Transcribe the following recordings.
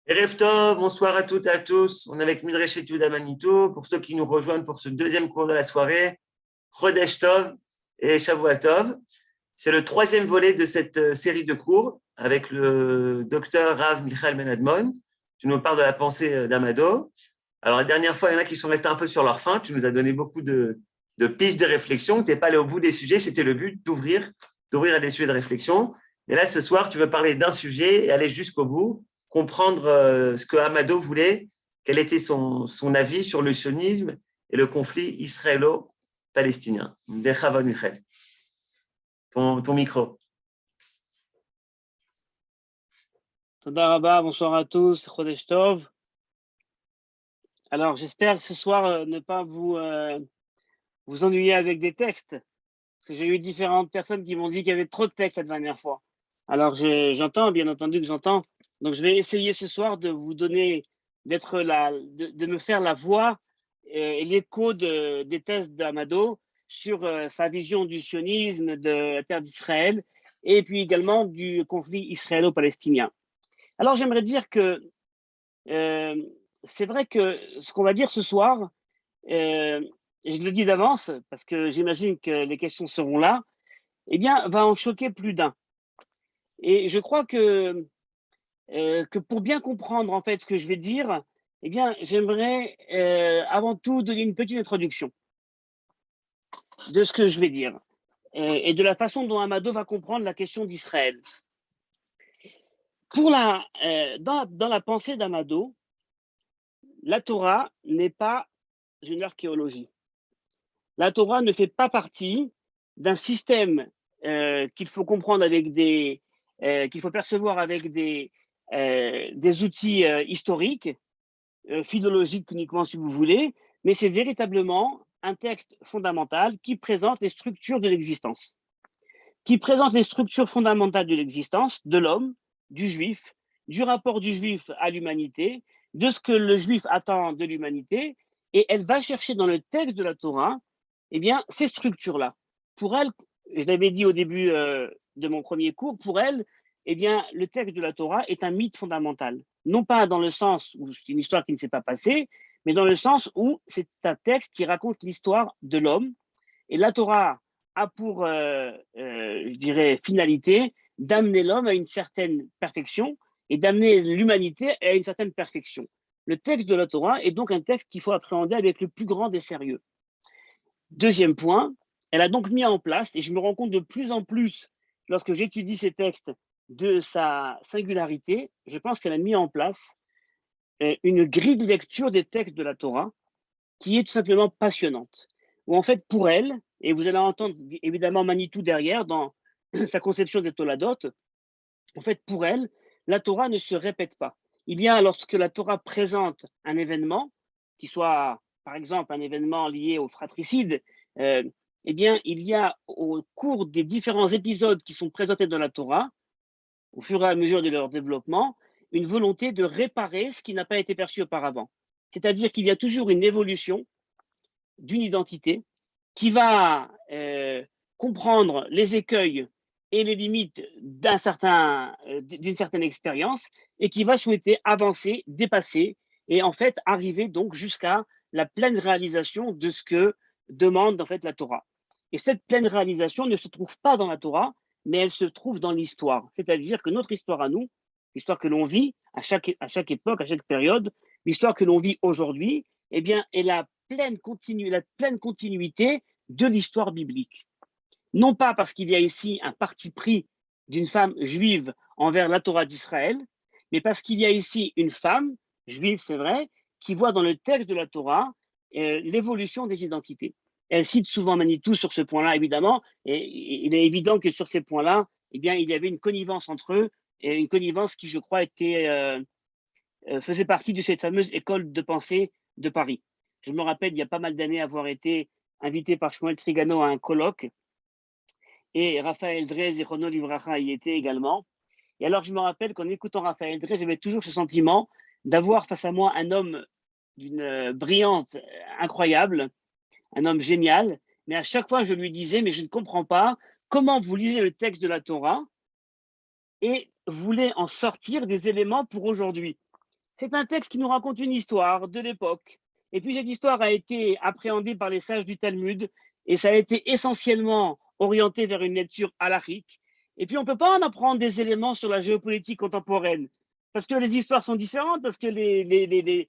Erev Tov, bonsoir à toutes et à tous. On est avec Midrash Yehuda Manito. Pour ceux qui nous rejoignent pour ce deuxième cours de la soirée, Chodesh Tov et Shavua Tov. C'est le troisième volet de cette série de cours avec le docteur Rav Michael Ben-Admon. Tu nous parles de la pensée d'Amado. Alors, la dernière fois, il y en a qui sont restés un peu sur leur faim. Tu nous as donné beaucoup de pistes de réflexion. Tu n'es pas allé au bout des sujets. C'était le but d'ouvrir à des sujets de réflexion. Et là, ce soir, tu veux parler d'un sujet et aller jusqu'au bout, comprendre ce que Amado voulait, quel était son avis sur le sionisme et le conflit israélo-palestinien. Bechavod Michael. Ton micro. Toda Rabba, bonsoir à tous, Chodesh Tov. Alors, j'espère ce soir ne pas vous ennuyer avec des textes, parce que j'ai eu différentes personnes qui m'ont dit qu'il y avait trop de textes la dernière fois. Alors, j'entends, bien entendu que j'entends. Donc, je vais essayer ce soir de vous donner, de me faire la voix et l'écho des thèses d'Amado sur sa vision du sionisme, de la terre d'Israël, et puis également du conflit israélo-palestinien. Alors, j'aimerais dire que c'est vrai que ce qu'on va dire ce soir, et je le dis d'avance parce que j'imagine que les questions seront là, eh bien, va en choquer plus d'un. Et je crois que pour bien comprendre en fait ce que je vais dire, eh bien, j'aimerais avant tout donner une petite introduction de ce que je vais dire et de la façon dont Amado va comprendre la question d'Israël. Dans la pensée d'Amado, la Torah n'est pas une archéologie. La Torah ne fait pas partie d'un système qu'il faut comprendre avec qu'il faut percevoir avec des outils historiques, philologiques uniquement si vous voulez, mais c'est véritablement un texte fondamental qui présente les structures de l'existence, qui présente les structures fondamentales de l'existence de l'homme, du juif, du rapport du juif à l'humanité, de ce que le juif attend de l'humanité, et elle va chercher dans le texte de la Torah eh bien, ces structures-là. Pour elle, je l'avais dit au début de mon premier cours, pour elle, eh bien, le texte de la Torah est un mythe fondamental. Non pas dans le sens où c'est une histoire qui ne s'est pas passée, mais dans le sens où c'est un texte qui raconte l'histoire de l'homme. Et la Torah a pour, je dirais, finalité d'amener l'homme à une certaine perfection et d'amener l'humanité à une certaine perfection. Le texte de la Torah est donc un texte qu'il faut appréhender avec le plus grand des sérieux. Deuxième point, elle a donc mis en place, et je me rends compte de plus en plus lorsque j'étudie ces textes de sa singularité, je pense qu'elle a mis en place une grille de lecture des textes de la Torah qui est tout simplement passionnante. Où en fait, pour elle, et vous allez entendre évidemment Manitou derrière dans sa conception des Toladot, en fait, pour elle, la Torah ne se répète pas. Il y a, lorsque la Torah présente un événement, qui soit par exemple un événement lié au fratricide, eh bien, il y a au cours des différents épisodes qui sont présentés dans la Torah, au fur et à mesure de leur développement, une volonté de réparer ce qui n'a pas été perçu auparavant. C'est-à-dire qu'il y a toujours une évolution d'une identité qui va comprendre les écueils et les limites d'une certaine expérience et qui va souhaiter avancer, dépasser et en fait arriver donc jusqu'à la pleine réalisation de ce que demande en fait la Torah. Et cette pleine réalisation ne se trouve pas dans la Torah, mais elle se trouve dans l'histoire. C'est-à-dire que notre histoire à nous, l'histoire que l'on vit à chaque époque, à chaque période, l'histoire que l'on vit aujourd'hui, eh bien, est la pleine continuité de l'histoire biblique. Non pas parce qu'il y a ici un parti pris d'une femme juive envers la Torah d'Israël, mais parce qu'il y a ici une femme juive, c'est vrai, qui voit dans le texte de la Torah l'évolution des identités. Elle cite souvent Manitou sur ce point-là, évidemment, et il est évident que sur ces points-là, eh bien, il y avait une connivence entre eux, et une connivence qui, je crois, faisait partie de cette fameuse école de pensée de Paris. Je me rappelle, il y a pas mal d'années, avoir été invité par Shmuel Trigano à un colloque, et Raphaël Drez et Rono Livracha y étaient également. Et alors, je me rappelle qu'en écoutant Raphaël Drez, j'avais toujours ce sentiment d'avoir face à moi un homme d'une brillance incroyable, un homme génial, mais à chaque fois, je lui disais, mais je ne comprends pas comment vous lisez le texte de la Torah et voulez en sortir des éléments pour aujourd'hui. C'est un texte qui nous raconte une histoire de l'époque. Et puis cette histoire a été appréhendée par les sages du Talmud et ça a été essentiellement orienté vers une lecture halachique. Et puis on ne peut pas en apprendre des éléments sur la géopolitique contemporaine parce que les histoires sont différentes, parce que les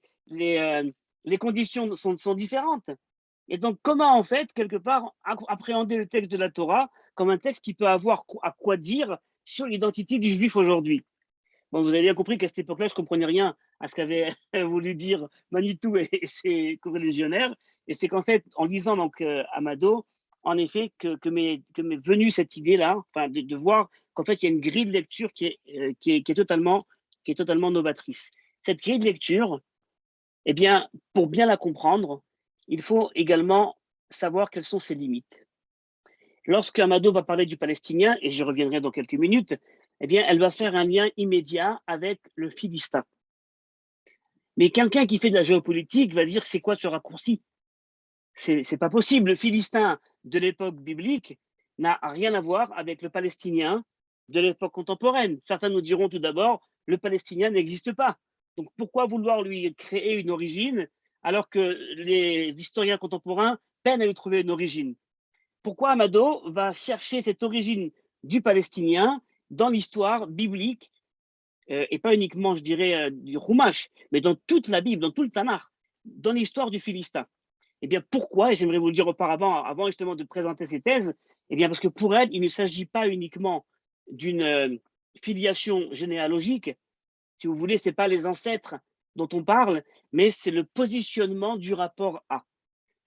conditions sont différentes. Et donc, comment, en fait, quelque part, appréhender le texte de la Torah comme un texte qui peut avoir à quoi dire sur l'identité du juif aujourd'hui? Bon, vous avez bien compris qu'à cette époque-là, je ne comprenais rien à ce qu'avait voulu dire Manitou et ses corréligionnaires. Et c'est qu'en fait, en lisant donc Amado, en effet, que m'est venue cette idée-là, enfin, de voir qu'en fait, il y a une grille de lecture qui est totalement novatrice. Cette grille de lecture, eh bien, pour bien la comprendre, il faut également savoir quelles sont ses limites. Lorsque Amado va parler du Palestinien, et je reviendrai dans quelques minutes, eh bien, elle va faire un lien immédiat avec le Philistin. Mais quelqu'un qui fait de la géopolitique va dire c'est quoi ce raccourci? C'est pas possible. Le Philistin de l'époque biblique n'a rien à voir avec le Palestinien de l'époque contemporaine. Certains nous diront tout d'abord le Palestinien n'existe pas. Donc pourquoi vouloir lui créer une origine alors que les historiens contemporains peinent à lui trouver une origine? Pourquoi Amado va chercher cette origine du Palestinien dans l'histoire biblique et pas uniquement, je dirais, du Chumash, mais dans toute la Bible, dans tout le Tanakh, dans l'histoire du Philistin? Eh bien, pourquoi? Et j'aimerais vous le dire auparavant, avant justement de présenter ces thèses. Eh bien, parce que pour elle, il ne s'agit pas uniquement d'une filiation généalogique. Si vous voulez, ce n'est pas les ancêtres dont on parle, mais c'est le positionnement du rapport à.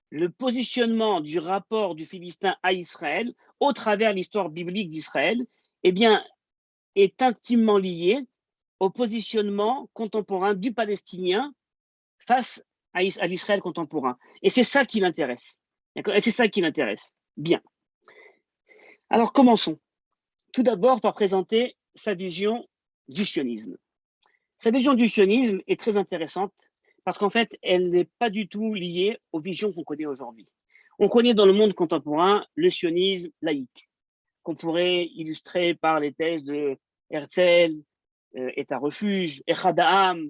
Le positionnement du rapport du Philistin à Israël, au travers de l'histoire biblique d'Israël, eh bien, est intimement lié au positionnement contemporain du Palestinien face à l'Israël contemporain. Et c'est ça qui l'intéresse. Et c'est ça qui l'intéresse. Bien. Alors, commençons. Tout d'abord par présenter sa vision du sionisme. Sa vision du sionisme est très intéressante parce qu'en fait, elle n'est pas du tout liée aux visions qu'on connaît aujourd'hui. On connaît dans le monde contemporain le sionisme laïque, qu'on pourrait illustrer par les thèses de Herzl, État refuge, Echad Ha'am,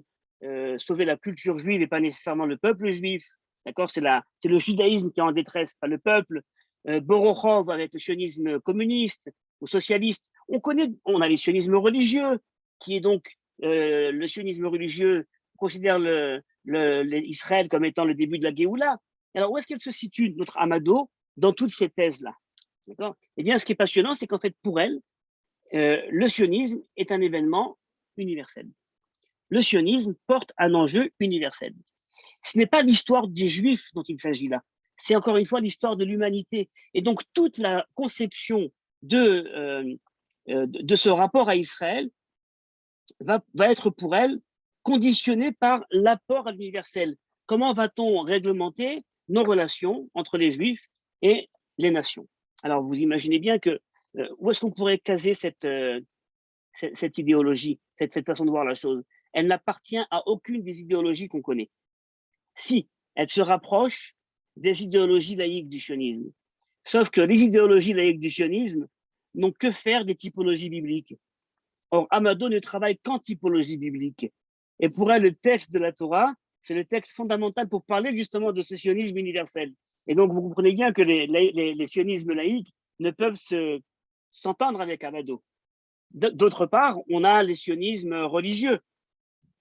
sauver la culture juive et pas nécessairement le peuple juif. D'accord, c'est le judaïsme qui est en détresse, pas le peuple. Borokhov avec le sionisme communiste ou socialiste. On a les sionismes religieux, qui est donc le sionisme religieux considère l'Israël comme étant le début de la Géoula. Alors, où est-ce qu'elle se situe, notre Amado, dans toutes ces thèses-là? D'accord. Eh bien, ce qui est passionnant, c'est qu'en fait, pour elle, le sionisme est un événement universel. Le sionisme porte un enjeu universel. Ce n'est pas l'histoire des Juifs dont il s'agit là. C'est encore une fois l'histoire de l'humanité. Et donc, toute la conception de ce rapport à Israël va être pour elle conditionnée par l'apport à l'universel. Comment va-t-on réglementer nos relations entre les Juifs et les nations? Alors, vous imaginez bien que où est-ce qu'on pourrait caser cette idéologie, cette façon de voir la chose? Elle n'appartient à aucune des idéologies qu'on connaît. Si, elle se rapproche des idéologies laïques du sionisme. Sauf que les idéologies laïques du sionisme n'ont que faire des typologies bibliques. Or, Amado ne travaille qu'en typologie biblique. Et pour elle, le texte de la Torah, c'est le texte fondamental pour parler justement de ce sionisme universel. Et donc, vous comprenez bien que les sionismes laïques ne peuvent s'entendre avec Amado. D'autre part, on a les sionismes religieux,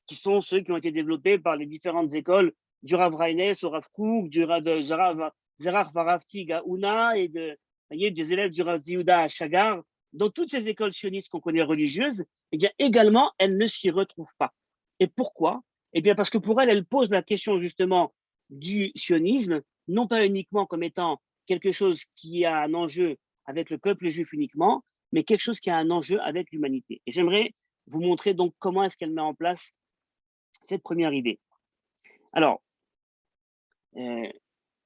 qui sont ceux qui ont été développés par les différentes écoles du Rav Reines au Rav Kook, du Rav Zerach Varavti Gaouna et des élèves du Rav Ziouda Chagar. Dans toutes ces écoles sionistes qu'on connaît religieuses, eh bien également, elles ne s'y retrouvent pas. Et pourquoi? Eh bien parce que pour elles, elles posent la question justement du sionisme, non pas uniquement comme étant quelque chose qui a un enjeu avec le peuple juif uniquement, mais quelque chose qui a un enjeu avec l'humanité. Et j'aimerais vous montrer donc comment est-ce qu'elle met en place cette première idée. Alors,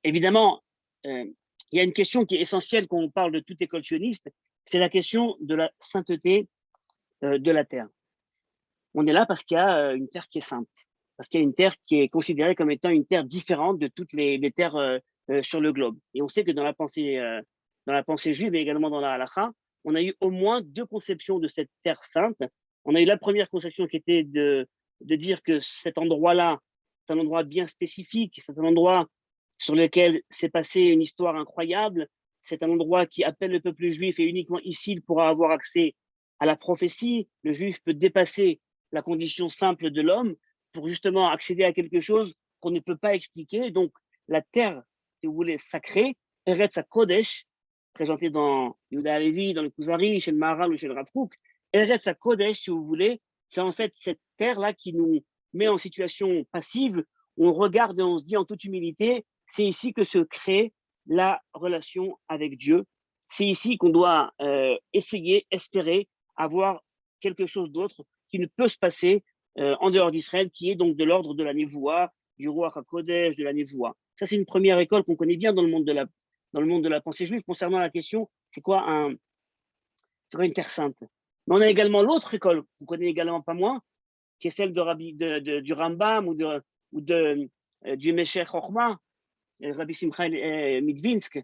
évidemment, il y a une question qui est essentielle quand on parle de toute école sioniste, c'est la question de la sainteté de la terre. On est là parce qu'il y a une terre qui est sainte, parce qu'il y a une terre qui est considérée comme étant une terre différente de toutes les terres sur le globe. Et on sait que dans la pensée juive et également dans la halakha, on a eu au moins deux conceptions de cette terre sainte. On a eu la première conception qui était de dire que cet endroit-là, c'est un endroit bien spécifique, c'est un endroit sur lequel s'est passée une histoire incroyable, c'est un endroit qui appelle le peuple juif et uniquement ici il pourra avoir accès à la prophétie. Le juif peut dépasser la condition simple de l'homme pour justement accéder à quelque chose qu'on ne peut pas expliquer. Donc, la terre, si vous voulez, sacrée, Eretz HaKodesh, présenté dans Yehuda Halevi, dans le Kuzari, chez le Maharal ou chez le Rav Kook, Eretz HaKodesh, si vous voulez, c'est en fait cette terre-là qui nous met en situation passive, où on regarde et on se dit en toute humilité, c'est ici que se crée la relation avec Dieu. C'est ici qu'on doit essayer, espérer avoir quelque chose d'autre qui ne peut se passer en dehors d'Israël, qui est donc de l'ordre de la Névoua, du Ruach HaKodesh, de la Névoua. Ça, c'est une première école qu'on connaît bien dans le monde de la pensée juive concernant la question, c'est quoi une terre sainte. Mais on a également l'autre école, vous connaissez également pas moins, qui est celle du Rambam ou du Meshech Chochma, Rabbi Simcha Mitvinsk,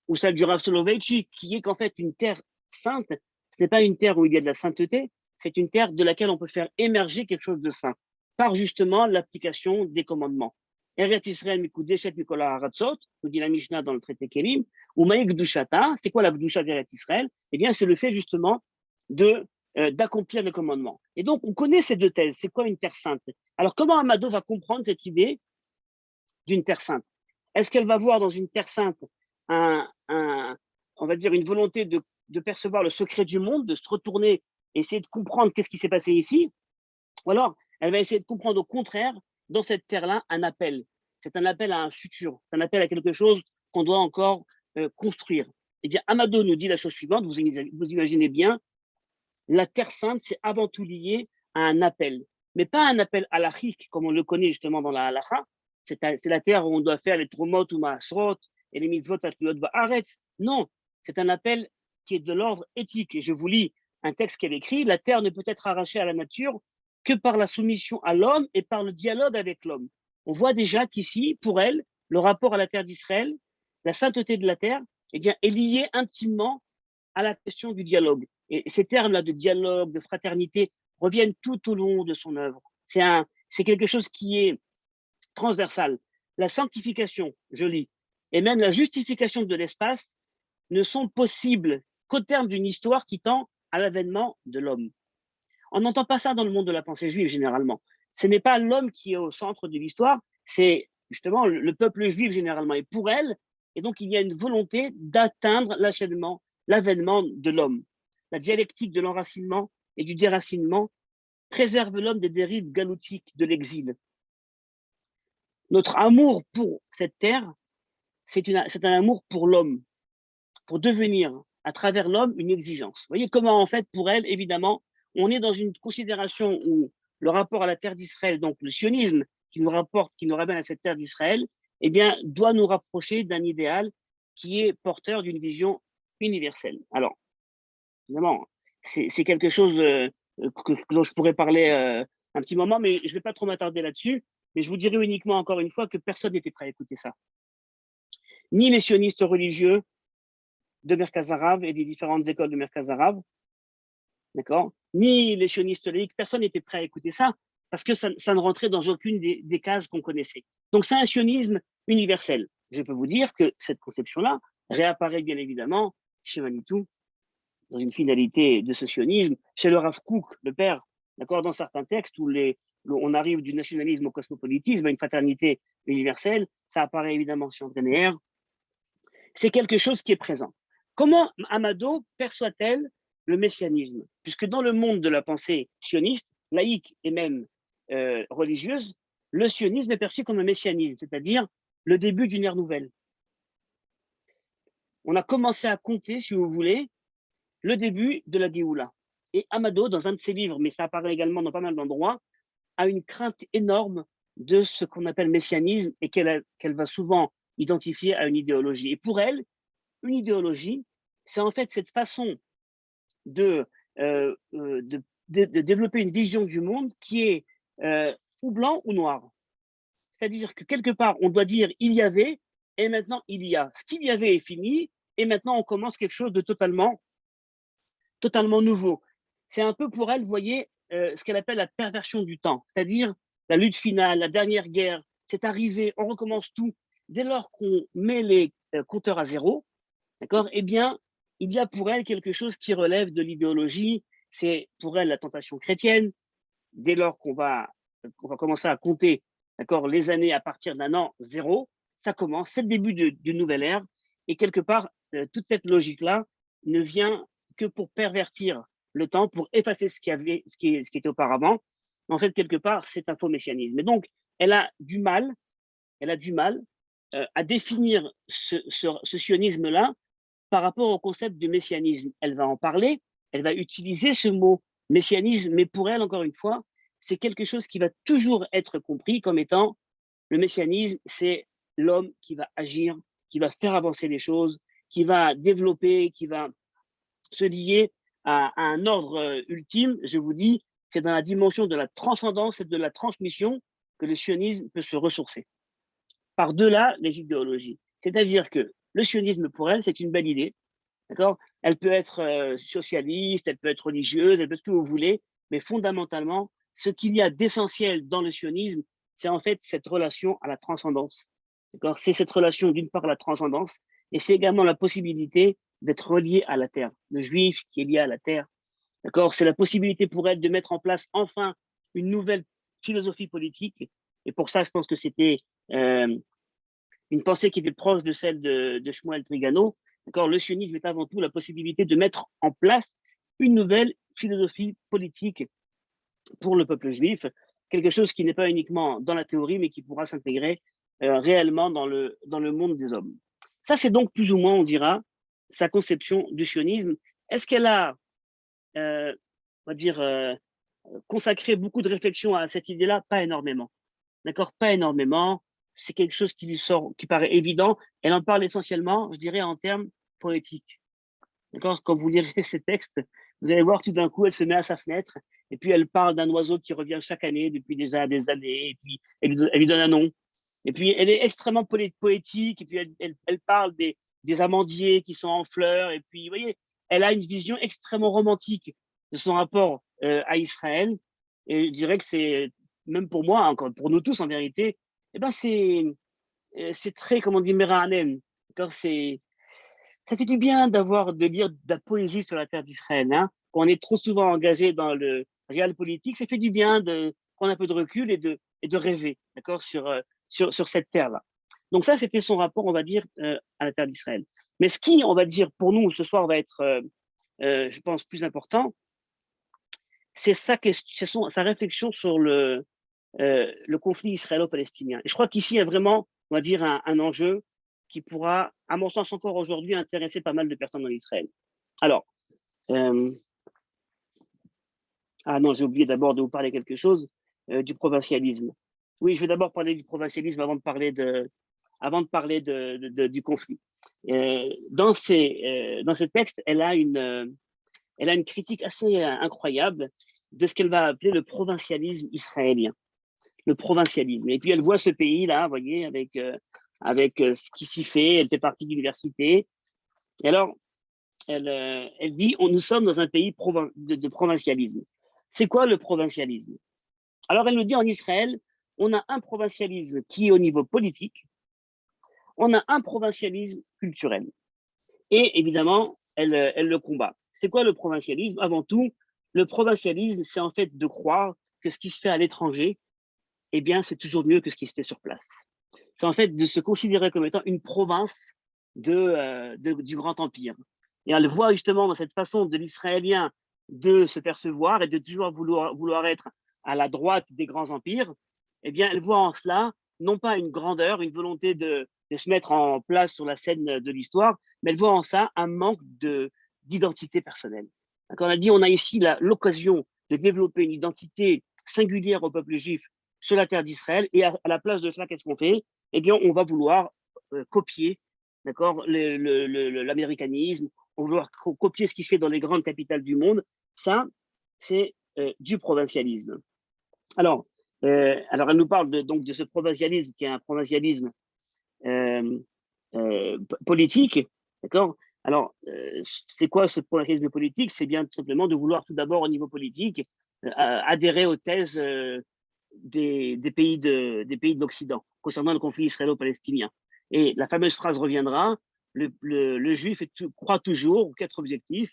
ou celle du Rav Soloveitchik, qui est qu'en fait une terre sainte, ce n'est pas une terre où il y a de la sainteté, c'est une terre de laquelle on peut faire émerger quelque chose de saint, par justement l'application des commandements. Eretz Israël Mikudeshet Mikola Haratzot, nous dit la Mishnah dans le traité Kélim, ou Maïk Dushata, c'est quoi la Gdusha d'Eretz Israël? Eh bien, c'est le fait justement d'accomplir le commandement. Et donc, on connaît ces deux thèses. C'est quoi une terre sainte? Alors, comment Amado va comprendre cette idée d'une terre sainte? Est-ce qu'elle va voir dans une terre sainte on va dire une volonté de percevoir le secret du monde, de se retourner, essayer de comprendre qu'est-ce qui s'est passé ici? Ou alors, elle va essayer de comprendre au contraire, dans cette terre-là, un appel. C'est un appel à un futur, c'est un appel à quelque chose qu'on doit encore construire. Eh bien, Amado nous dit la chose suivante, vous imaginez bien, la terre sainte, c'est avant tout lié à un appel, mais pas un appel halachique, comme on le connaît justement dans la halacha. C'est la terre où on doit faire les trumot ou maasrot et les mitzvot atluyot ba'aretz. Non, c'est un appel qui est de l'ordre éthique. Et je vous lis un texte qu'elle écrit, la terre ne peut être arrachée à la nature que par la soumission à l'homme et par le dialogue avec l'homme. On voit déjà qu'ici, pour elle, le rapport à la terre d'Israël, la sainteté de la terre, eh bien, est lié intimement à la question du dialogue. Et ces termes-là de dialogue, de fraternité, reviennent tout au long de son œuvre. C'est quelque chose qui est transversal. La sanctification, je lis, et même la justification de l'espace ne sont possibles qu'au terme d'une histoire qui tend à l'avènement de l'homme. On n'entend pas ça dans le monde de la pensée juive, généralement. Ce n'est pas l'homme qui est au centre de l'histoire, c'est justement le peuple juif, généralement. Et pour elle, et donc il y a une volonté d'atteindre l'avènement de l'homme. La dialectique de l'enracinement et du déracinement préserve l'homme des dérives galoutiques de l'exil. Notre amour pour cette terre, c'est un amour pour l'homme, pour devenir à travers l'homme une exigence. Vous voyez comment, en fait, pour elle, évidemment, on est dans une considération où le rapport à la terre d'Israël, donc le sionisme qui nous ramène à cette terre d'Israël, eh bien, doit nous rapprocher d'un idéal qui est porteur d'une vision universelle. Alors, évidemment, c'est quelque chose dont je pourrais parler un petit moment, mais je ne vais pas trop m'attarder là-dessus. Mais je vous dirai uniquement, encore une fois, que personne n'était prêt à écouter ça. Ni les sionistes religieux de Merkaz Arav et des différentes écoles de Merkaz Arav, d'accord, ni les sionistes laïcs, personne n'était prêt à écouter ça, parce que ça ne rentrait dans aucune des cases qu'on connaissait. Donc, c'est un sionisme universel. Je peux vous dire que cette conception-là réapparaît bien évidemment chez Manitou, dans une finalité de ce sionisme, chez le Rav Kook, le père, d'accord, dans certains textes où on arrive du nationalisme au cosmopolitisme, à une fraternité universelle, ça apparaît évidemment chez André Meher. C'est quelque chose qui est présent. Comment Amado perçoit-elle le messianisme? Puisque dans le monde de la pensée sioniste, laïque et même religieuse, le sionisme est perçu comme un messianisme, c'est-à-dire le début d'une ère nouvelle. On a commencé à compter, si vous voulez, le début de la Géoula. Et Amado, dans un de ses livres, mais ça apparaît également dans pas mal d'endroits, a une crainte énorme de ce qu'on appelle messianisme et qu'elle va souvent identifier à une idéologie. Et pour elle, une idéologie, c'est en fait cette façon de développer une vision du monde qui est ou blanc ou noir. C'est-à-dire que quelque part, on doit dire il y avait et maintenant il y a. Ce qu'il y avait est fini et maintenant on commence quelque chose de totalement nouveau. c'est un peu pour elle, vous voyez, ce qu'elle appelle la perversion du temps, c'est-à-dire la lutte finale, la dernière guerre, c'est arrivé, on recommence tout. Dès lors qu'on met les compteurs à zéro, d'accord, eh bien, il y a pour elle quelque chose qui relève de l'idéologie, c'est pour elle la tentation chrétienne. Dès lors qu'on va commencer à compter, d'accord, les années à partir d'un an zéro, ça commence, c'est le début d'une nouvelle ère. Et quelque part, toute cette logique-là ne vient que pour pervertir le temps, pour effacer ce qui était auparavant. En fait, quelque part, c'est un faux messianisme. Et donc, elle a du mal, elle a du mal à définir ce sionisme-là par rapport au concept du messianisme. Elle va en parler, elle va utiliser ce mot messianisme, mais pour elle, encore une fois, c'est quelque chose qui va toujours être compris comme étant le messianisme, c'est l'homme qui va agir, qui va faire avancer les choses, qui va développer, qui va se lier à un ordre ultime. Je vous dis, c'est dans la dimension de la transcendance et de la transmission que le sionisme peut se ressourcer. Par-delà les idéologies. C'est-à-dire que le sionisme, pour elle, c'est une belle idée. D'accord. Elle peut être socialiste, elle peut être religieuse, elle peut être ce que vous voulez, mais fondamentalement, ce qu'il y a d'essentiel dans le sionisme, c'est en fait cette relation à la transcendance. D'accord. C'est cette relation d'une part à la transcendance, et c'est également la possibilité d'être relié à la terre. Le juif qui est lié à la terre. D'accord. C'est la possibilité pour elle de mettre en place enfin une nouvelle philosophie politique. Et pour ça, je pense que c'était une pensée qui était proche de celle de Shmuel Trigano. Le sionisme est avant tout la possibilité de mettre en place une nouvelle philosophie politique pour le peuple juif, quelque chose qui n'est pas uniquement dans la théorie, mais qui pourra s'intégrer réellement dans le monde des hommes. Ça, c'est donc plus ou moins, on dira, sa conception du sionisme. Est-ce qu'elle a, on va dire, consacré beaucoup de réflexion à cette idée-là? Pas énormément. D'accord. Pas énormément. C'est quelque chose qui lui sort, qui paraît évident. Elle en parle essentiellement, je dirais, en termes poétiques. D'accord. Quand vous lirez ces textes, vous allez voir tout d'un coup, elle se met à sa fenêtre et puis elle parle d'un oiseau qui revient chaque année depuis déjà des années et puis elle lui donne un nom. Et puis elle est extrêmement poétique et puis elle parle des amandiers qui sont en fleurs et puis, vous voyez, elle a une vision extrêmement romantique de son rapport à Israël. Et je dirais que c'est, même pour moi, encore pour nous tous en vérité, eh ben c'est très, comment on dit, Merahanen. Ça fait du bien de lire de la poésie sur la terre d'Israël. Hein. Quand on est trop souvent engagé dans le réel politique, ça fait du bien de prendre un peu de recul et de rêver, d'accord, sur cette terre-là. Donc ça, c'était son rapport, on va dire, à la terre d'Israël. Mais ce qui, on va dire, pour nous, ce soir, va être, je pense, plus important, c'est sa réflexion sur le conflit israélo-palestinien. Et je crois qu'ici, il y a vraiment, on va dire, un enjeu qui pourra, à mon sens encore aujourd'hui, intéresser pas mal de personnes en Israël. Alors, ah non, j'ai oublié d'abord de vous parler quelque chose du provincialisme. Oui, je vais d'abord parler du provincialisme avant de parler du conflit. Dans ces textes, elle a une critique assez incroyable de ce qu'elle va appeler le provincialisme israélien. Le provincialisme. Et puis elle voit ce pays-là, vous voyez, avec ce qui s'y fait. Elle fait partie de l'université. Et alors, elle dit, nous sommes dans un pays de provincialisme. C'est quoi le provincialisme? Alors, elle nous dit, en Israël, on a un provincialisme qui est au niveau politique, on a un provincialisme culturel. Et évidemment, elle le combat. C'est quoi le provincialisme? Avant tout, le provincialisme, c'est en fait de croire que ce qui se fait à l'étranger, eh bien, c'est toujours mieux que ce qui se fait sur place. C'est en fait de se considérer comme étant une province du Grand Empire. Et elle voit justement dans cette façon de l'Israélien de se percevoir et de toujours vouloir être à la droite des grands empires, eh bien, elle voit en cela non pas une grandeur, une volonté de se mettre en place sur la scène de l'histoire, mais elle voit en ça un manque d'identité personnelle. On a dit, on a ici l'occasion de développer une identité singulière au peuple juif sur la terre d'Israël, et à la place de cela, qu'est-ce qu'on fait? Eh bien, on va vouloir copier, d'accord, l'américanisme, on va vouloir copier ce qui se fait dans les grandes capitales du monde. Ça, c'est du provincialisme. Alors, elle nous parle donc de ce provincialisme qui est un provincialisme politique, d'accord. Alors, c'est quoi ce pronationalisme politique? C'est bien tout simplement de vouloir tout d'abord au niveau politique adhérer aux thèses des pays de l'Occident concernant le conflit israélo-palestinien. Et la fameuse phrase reviendra, le juif croit toujours qu'être objectif,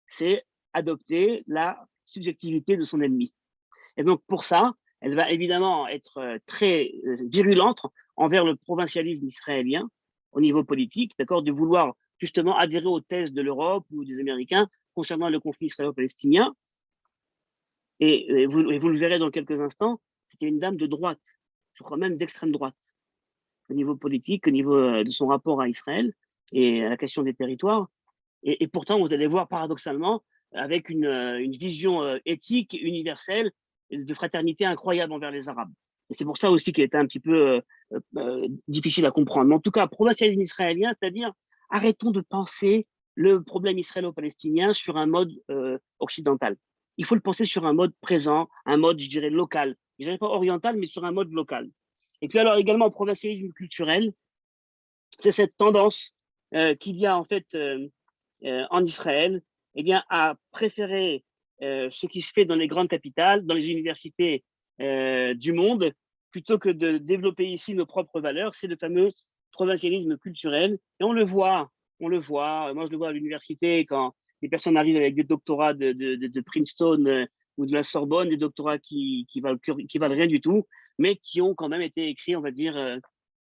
c'est adopter la subjectivité de son ennemi. Et donc pour ça, elle va évidemment être très virulente envers le provincialisme israélien au niveau politique, d'accord, de vouloir justement adhérer aux thèses de l'Europe ou des Américains concernant le conflit israélo-palestinien. Et vous le verrez dans quelques instants, c'était une dame de droite, je crois même d'extrême droite, au niveau politique, au niveau de son rapport à Israël et à la question des territoires. Et pourtant, vous allez voir paradoxalement, avec une vision éthique, universelle, de fraternité incroyable envers les Arabes. Et c'est pour ça aussi qu'il était un petit peu difficile à comprendre. Mais en tout cas, provincialisme israélien, c'est-à-dire arrêtons de penser le problème israélo-palestinien sur un mode occidental. Il faut le penser sur un mode présent, un mode, je dirais, local. Je dirais pas oriental, mais sur un mode local. Et puis alors également, provincialisme culturel, c'est cette tendance qu'il y a en fait en Israël, eh bien, à préférer ce qui se fait dans les grandes capitales, dans les universités du monde, plutôt que de développer ici nos propres valeurs. C'est le fameux provincialisme culturel. Et on le voit. Moi, je le vois à l'université quand les personnes arrivent avec des doctorats de Princeton ou de la Sorbonne, des doctorats qui valent rien du tout, mais qui ont quand même été écrits, on va dire,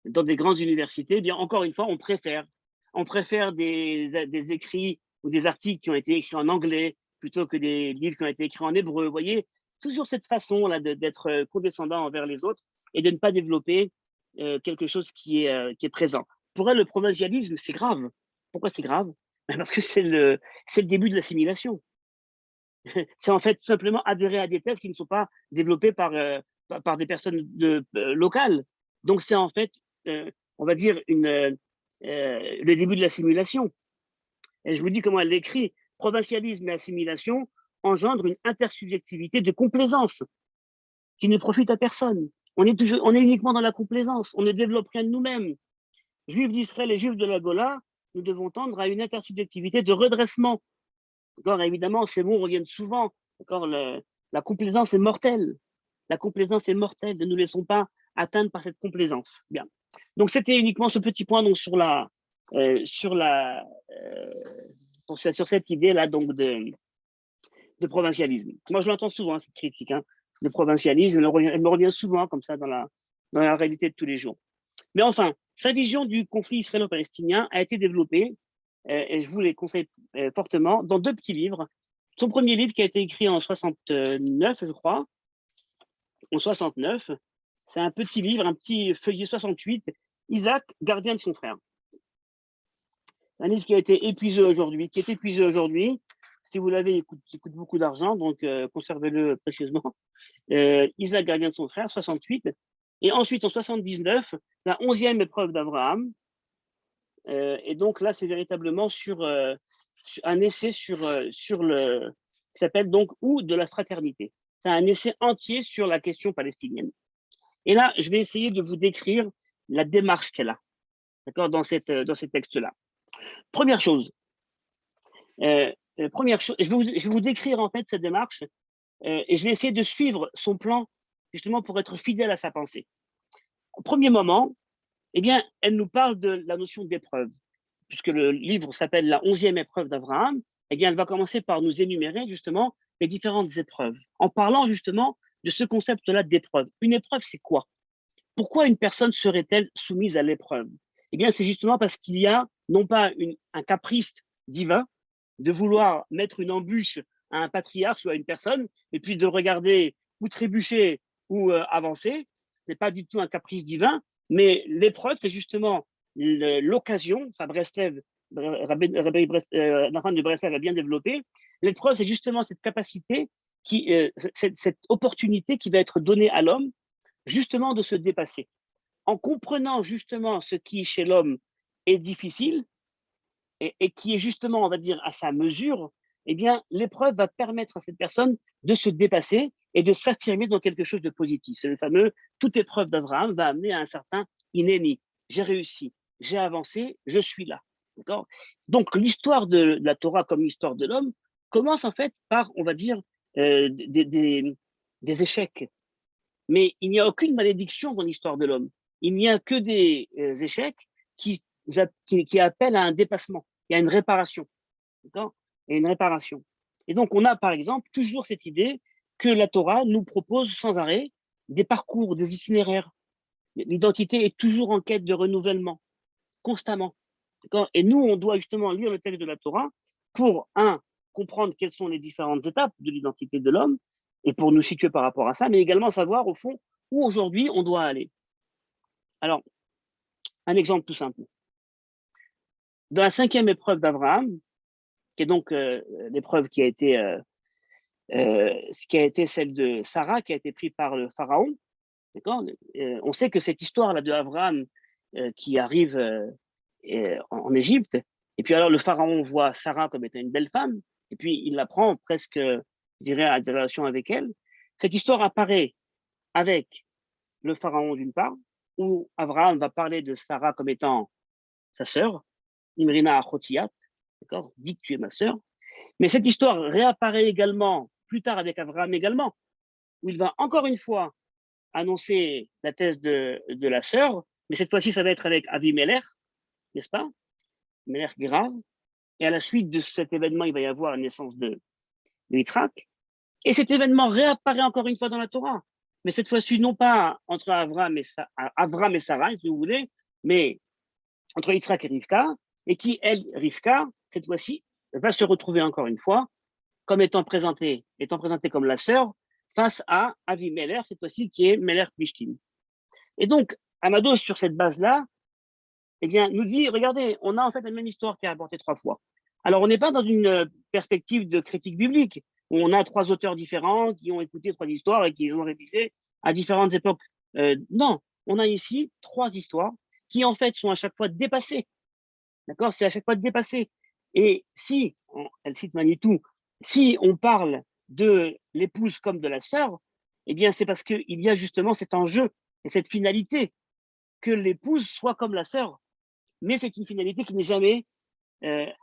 dans des grandes universités. Eh bien, encore une fois, on préfère des écrits ou des articles qui ont été écrits en anglais plutôt que des livres qui ont été écrits en hébreu. Vous voyez, toujours cette façon-là d'être condescendant envers les autres et de ne pas développer quelque chose qui est présent. Pour elle, le provincialisme, c'est grave. Pourquoi c'est grave? Parce que c'est le début de l'assimilation. C'est en fait tout simplement adhérer à des thèses qui ne sont pas développées par des personnes locales. Donc c'est en fait, on va dire, le début de l'assimilation. Et je vous dis comment elle l'écrit. Provincialisme et assimilation engendrent une intersubjectivité de complaisance qui ne profite à personne. On est uniquement dans la complaisance. On ne développe rien de nous-mêmes. Juifs d'Israël et juifs de la Gola, nous devons tendre à une intersubjectivité de redressement. D'accord, évidemment, ces mots reviennent souvent. D'accord, la complaisance est mortelle. La complaisance est mortelle. Ne nous laissons pas atteindre par cette complaisance. Bien. Donc, c'était uniquement ce petit point donc, sur cette idée-là donc de provincialisme. Moi, je l'entends souvent, cette critique, de provincialisme. Elle me revient souvent comme ça dans la réalité de tous les jours. Mais enfin, sa vision du conflit israélo-palestinien a été développée, et je vous les conseille fortement, dans 2 petits livres. Son premier livre qui a été écrit en 69, je crois, en 69, c'est un petit livre, un petit feuillet 68, Isaac, gardien de son frère. Un livre qui a été épuisé aujourd'hui, Si vous l'avez, il coûte beaucoup d'argent, donc conservez-le précieusement. Isaac, gardien de son frère, 68. Et ensuite, en 79, la 11e épreuve d'Abraham. Et donc là, c'est véritablement sur un essai sur le qui s'appelle donc Ou de la fraternité. C'est un essai entier sur la question palestinienne. Et là, je vais essayer de vous décrire la démarche qu'elle a, d'accord, dans ces textes-là. Première chose, je vais vous décrire en fait cette démarche et je vais essayer de suivre son plan justement pour être fidèle à sa pensée. Au premier moment, eh bien, elle nous parle de la notion d'épreuve, puisque le livre s'appelle La 11e épreuve d'Abraham. Eh bien, elle va commencer par nous énumérer justement les différentes épreuves, en parlant justement de ce concept-là d'épreuve. Une épreuve, c'est quoi? Pourquoi une personne serait-elle soumise à l'épreuve? Eh bien, c'est justement parce qu'il y a non pas un caprice divin de vouloir mettre une embûche à un patriarche ou à une personne, et puis de regarder ou trébucher ou avancer. Ce n'est pas du tout un caprice divin, mais l'épreuve, c'est justement l'occasion. Ça, Breslev, Nathan de Breslev a bien développé. L'épreuve, c'est justement cette capacité, cette opportunité qui va être donnée à l'homme, justement de se dépasser. En comprenant justement ce qui chez l'homme est difficile et qui est justement, on va dire, à sa mesure, eh bien, l'épreuve va permettre à cette personne de se dépasser et de s'affirmer dans quelque chose de positif. C'est le fameux « toute épreuve d'Abraham va amener à un certain inéni ». J'ai réussi, j'ai avancé, je suis là. D'accord? Donc, l'histoire de la Torah comme l'histoire de l'homme commence en fait par, on va dire, des échecs. Mais il n'y a aucune malédiction dans l'histoire de l'homme. Il n'y a que des échecs qui appellent à un dépassement, il y a une réparation. D'accord? Il y a une réparation. Et donc, on a par exemple toujours cette idée que la Torah nous propose sans arrêt des parcours, des itinéraires. L'identité est toujours en quête de renouvellement, constamment. Et nous, on doit justement lire le texte de la Torah pour, comprendre quelles sont les différentes étapes de l'identité de l'homme et pour nous situer par rapport à ça, mais également savoir, au fond, où aujourd'hui on doit aller. Alors, un exemple tout simple. Dans la 5e épreuve d'Abraham, qui est donc l'épreuve qui a été celle de Sarah, qui a été prise par le pharaon, d'accord. On sait que cette histoire-là de Abraham qui arrive en Égypte, et puis alors le pharaon voit Sarah comme étant une belle femme, et puis il la prend presque, je dirais, à des relations avec elle. Cette histoire apparaît avec le pharaon d'une part, où Abraham va parler de Sarah comme étant sa sœur, Imrina Achotiyat, d'accord, dit que tu es ma sœur. Mais cette histoire réapparaît également plus tard avec Abraham également, où il va encore une fois annoncer la thèse de la sœur, mais cette fois-ci, ça va être avec Avimelech, n'est-ce pas? Melech grave. Et à la suite de cet événement, il va y avoir la naissance de Yitzhak. Et cet événement réapparaît encore une fois dans la Torah. Mais cette fois-ci, non pas entre Avram et Sarah, si vous voulez, mais entre Yitzhak et Rivka, et qui, elle, Rivka, cette fois-ci, va se retrouver encore une fois comme étant présentée comme la sœur face à Avimelech, cette fois-ci, qui est Melech Plishtim. Et donc, Amado, sur cette base-là, eh bien, nous dit, regardez, on a en fait la même histoire qui est rapportée 3 fois. Alors, on n'est pas dans une perspective de critique biblique, où on a 3 auteurs différents qui ont écouté 3 histoires et qui les ont révisées à différentes époques. Non, on a ici 3 histoires qui, en fait, sont à chaque fois dépassées. D'accord? C'est à chaque fois dépassé. Et si, elle cite Manitou, si on parle de l'épouse comme de la sœur, eh bien, c'est parce qu'il y a justement cet enjeu et cette finalité que l'épouse soit comme la sœur, mais c'est une finalité qui n'est jamais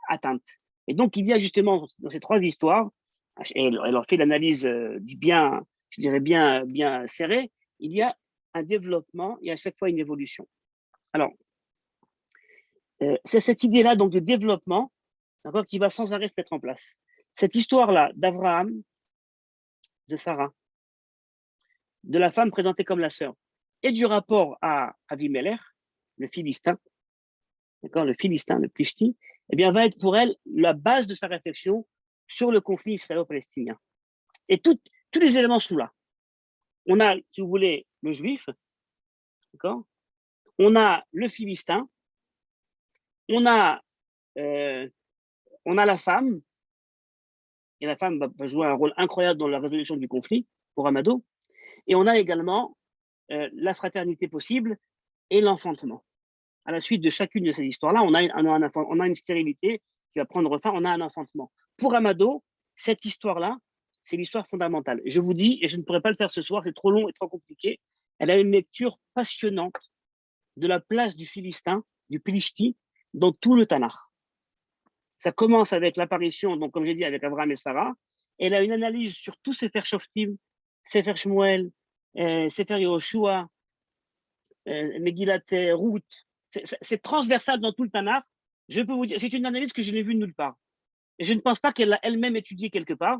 atteinte. Et donc, il y a justement dans ces 3 histoires, et elle en fait l'analyse bien, je dirais bien serrée, il y a un développement et à chaque fois une évolution. Alors, c'est cette idée-là donc de développement, d'accord, qui va sans arrêt se mettre en place. Cette histoire-là d'Abraham, de Sarah, de la femme présentée comme la sœur, et du rapport à Avimelech, le Philistin, d'accord, le Philistin, le Plishti, eh bien, va être pour elle la base de sa réflexion sur le conflit israélo-palestinien. Et tous les éléments sont là. On a, si vous voulez, le juif, d'accord, on a le Philistin, on a la femme, et la femme va jouer un rôle incroyable dans la résolution du conflit pour Amado, et on a également la fraternité possible et l'enfantement. À la suite de chacune de ces histoires-là, on a une stérilité qui va prendre fin, on a un enfantement. Pour Amado, cette histoire-là, c'est l'histoire fondamentale. Je vous dis, et je ne pourrais pas le faire ce soir, c'est trop long et trop compliqué, elle a une lecture passionnante de la place du Philistin, du Plishti, dans tout le Tanakh. Ça commence avec l'apparition, donc comme j'ai dit, avec Abraham et Sarah. Elle a une analyse sur tous Sefer Shoftim, Sefer Shmuel, Sefer Yehoshua, Megillat Ruth. C'est transversal dans tout le Tanakh. Je peux vous dire, c'est une analyse que je n'ai vue nulle part. Et je ne pense pas qu'elle l'a elle-même étudiée quelque part.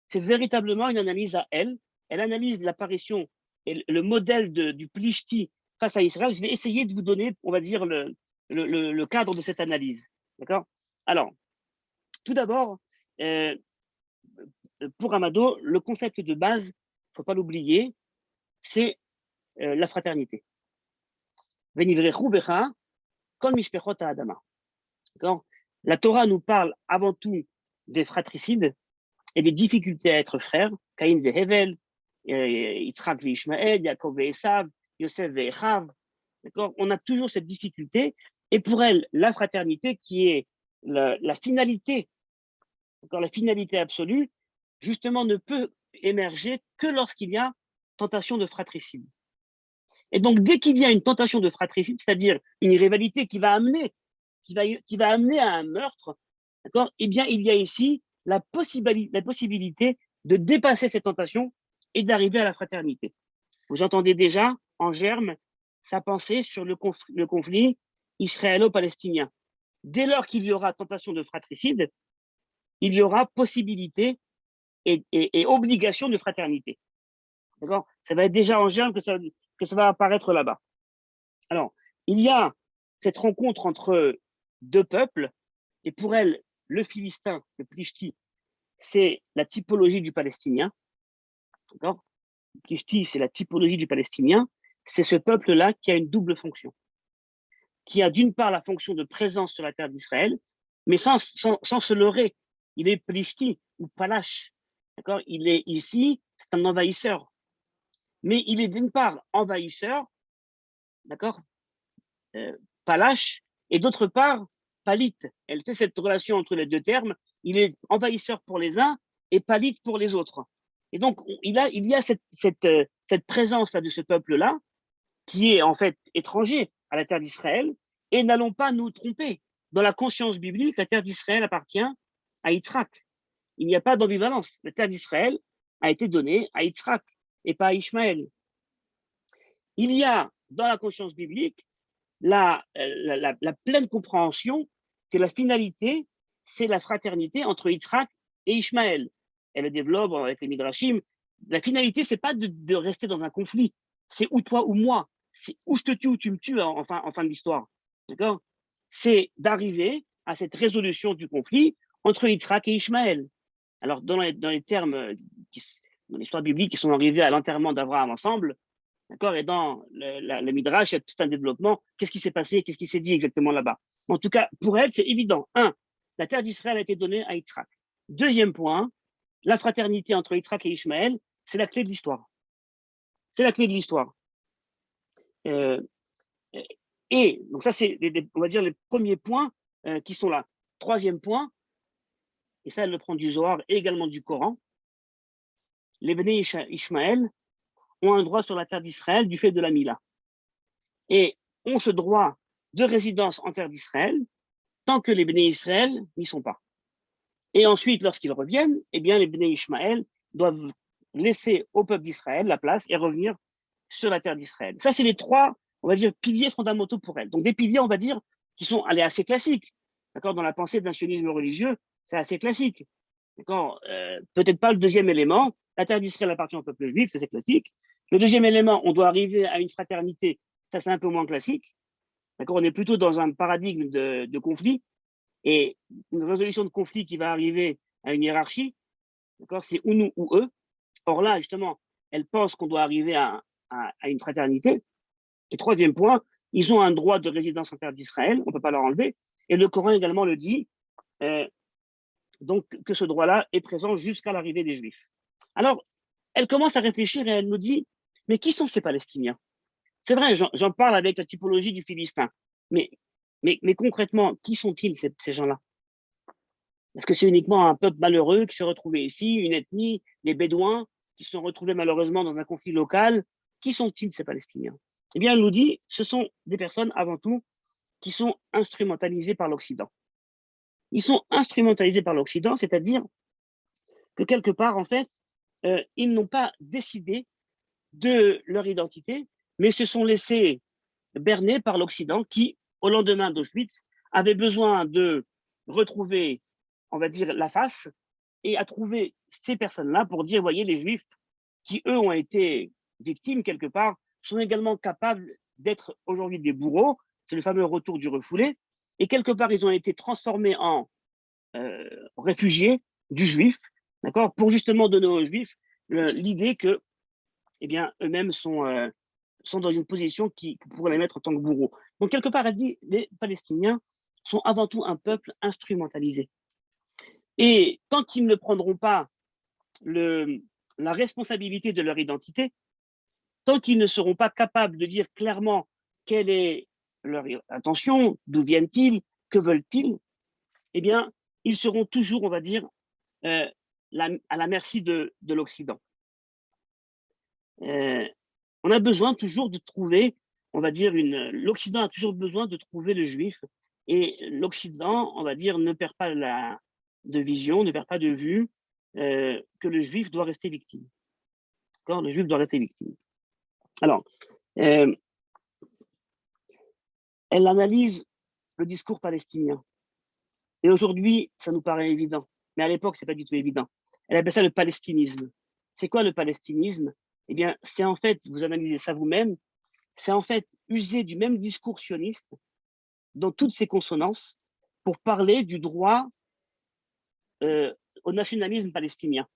C'est véritablement une analyse à elle. Elle analyse l'apparition et le modèle du Plishti face à Israël. Je vais essayer de vous donner, on va dire, le cadre de cette analyse. D'accord? Alors, tout d'abord, pour Amado, le concept de base, il ne faut pas l'oublier, c'est la fraternité. Venivrechu becha kol mishpechot ha'adama. La Torah nous parle avant tout des fratricides et des difficultés à être frères, Caïn et Hevel, Yitzhak et Ishmaël, Yaakov et Esav, Yosef et Echav. On a toujours cette difficulté, et pour elle, la fraternité qui est la finalité, la finalité absolue, justement ne peut émerger que lorsqu'il y a tentation de fratricide. Et donc, dès qu'il y a une tentation de fratricide, c'est-à-dire une rivalité qui va amener qui va amener à un meurtre, d'accord, eh bien, il y a ici la possibilité de dépasser cette tentation et d'arriver à la fraternité. Vous entendez déjà en germe sa pensée sur le conflit israélo-palestinien. Dès lors qu'il y aura tentation de fratricide, il y aura possibilité et obligation de fraternité. D'accord? Ça va être déjà en germe que ça va apparaître là-bas. Alors, il y a cette rencontre entre deux peuples, et pour elle, le Philistin, le Plishti, c'est la typologie du Palestinien. D'accord? Le Plishti, c'est la typologie du Palestinien. C'est ce peuple-là qui a une double fonction, qui a d'une part la fonction de présence sur la terre d'Israël, mais sans se leurrer. Il est Plishti ou Palash. D'accord? Il est ici, c'est un envahisseur. Mais il est d'une part envahisseur, d'accord, Palash, et d'autre part Palite. Elle fait cette relation entre les deux termes. Il est envahisseur pour les uns et Palite pour les autres. Et donc, il y a cette présence-là de ce peuple-là qui est en fait étranger à la terre d'Israël. Et n'allons pas nous tromper. Dans la conscience biblique, la terre d'Israël appartient à Yitzhak. Il n'y a pas d'ambivalence. La terre d'Israël a été donnée à Yitzhak et pas à Ishmaël. Il y a dans la conscience biblique la pleine compréhension que la finalité, c'est la fraternité entre Yitzhak et Ishmaël. Elle le développe avec les Midrashim. La finalité, c'est pas de rester dans un conflit. C'est ou toi ou moi. C'est ou je te tue ou tu me tues en fin de l'histoire. D'accord? C'est d'arriver à cette résolution du conflit entre Yitzhak et Ishmaël. Alors, dans les termes, dans l'histoire biblique, qui sont arrivés à l'enterrement d'Abraham ensemble, d'accord, et dans le Midrash, il y a tout un développement. Qu'est-ce qui s'est passé? Qu'est-ce qui s'est dit exactement là-bas? En tout cas, pour elle, c'est évident. Un, la terre d'Israël a été donnée à Yitzhak. Deuxième point, la fraternité entre Yitzhak et Ishmaël, c'est la clé de l'histoire. C'est la clé de l'histoire. Et donc ça, c'est, on va dire, les premiers points qui sont là. Troisième point, et ça, elle le prend du Zohar et également du Coran, les Béné Ishmaël ont un droit sur la terre d'Israël du fait de la Mila. Et ont ce droit de résidence en terre d'Israël tant que les Béné Israël n'y sont pas. Et ensuite, lorsqu'ils reviennent, eh bien, les Béné Ishmaël doivent laisser au peuple d'Israël la place et revenir sur la terre d'Israël. Ça, c'est les trois, on va dire, piliers fondamentaux pour elle. Donc, des piliers, on va dire, qui sont assez classiques. D'accord? Dans la pensée d'un sionisme religieux, c'est assez classique. D'accord? Peut-être pas le deuxième élément. La terre d'Israël appartient au peuple juif, ça c'est classique. Le deuxième élément, on doit arriver à une fraternité, ça c'est un peu moins classique. D'accord? On est plutôt dans un paradigme de conflit et une résolution de conflit qui va arriver à une hiérarchie. D'accord? C'est ou nous ou eux. Or là, justement, elle pense qu'on doit arriver à une fraternité. Et troisième point, ils ont un droit de résidence en terre d'Israël, on ne peut pas leur enlever. Et le Coran également le dit, donc que ce droit-là est présent jusqu'à l'arrivée des Juifs. Alors, elle commence à réfléchir et elle nous dit, mais qui sont ces Palestiniens? C'est vrai, j'en parle avec la typologie du Philistin, mais concrètement, qui sont-ils ces gens-là? Est-ce que c'est uniquement un peuple malheureux qui s'est retrouvé ici, une ethnie, les Bédouins, qui se sont retrouvés malheureusement dans un conflit local? Qui sont-ils ces Palestiniens? Eh bien, elle nous dit, ce sont des personnes avant tout qui sont instrumentalisées par l'Occident. Ils sont instrumentalisés par l'Occident, c'est-à-dire que quelque part, en fait, ils n'ont pas décidé de leur identité, mais se sont laissés berner par l'Occident qui, au lendemain d'Auschwitz, avait besoin de retrouver, on va dire, la face et a trouvé ces personnes-là pour dire, voyez, les Juifs qui, eux, ont été victimes quelque part, sont également capables d'être aujourd'hui des bourreaux. C'est le fameux retour du refoulé. Et quelque part, ils ont été transformés en réfugiés du Juif, d'accord, pour justement donner aux Juifs l'idée que, eh bien, eux-mêmes sont dans une position qui pourrait les mettre en tant que bourreaux. Donc, quelque part, elle dit, les Palestiniens sont avant tout un peuple instrumentalisé. Et tant qu'ils ne prendront pas la responsabilité de leur identité, tant qu'ils ne seront pas capables de dire clairement quelle est leur intention, d'où viennent-ils, que veulent-ils, eh bien, ils seront toujours, on va dire, à la merci de l'Occident. On a besoin toujours de trouver, on va dire, l'Occident a toujours besoin de trouver le Juif Et l'Occident, on va dire, ne perd pas de vision, ne perd pas de vue que le juif doit rester victime. D'accord? Le juif doit rester victime. Alors, elle analyse le discours palestinien. Et aujourd'hui, ça nous paraît évident. Mais à l'époque, ce n'est pas du tout évident. Elle appelle ça le palestinisme. C'est quoi le palestinisme? Eh bien, c'est en fait, vous analysez ça vous-même, c'est en fait user du même discours sioniste dans toutes ses consonances pour parler du droit au nationalisme palestinien.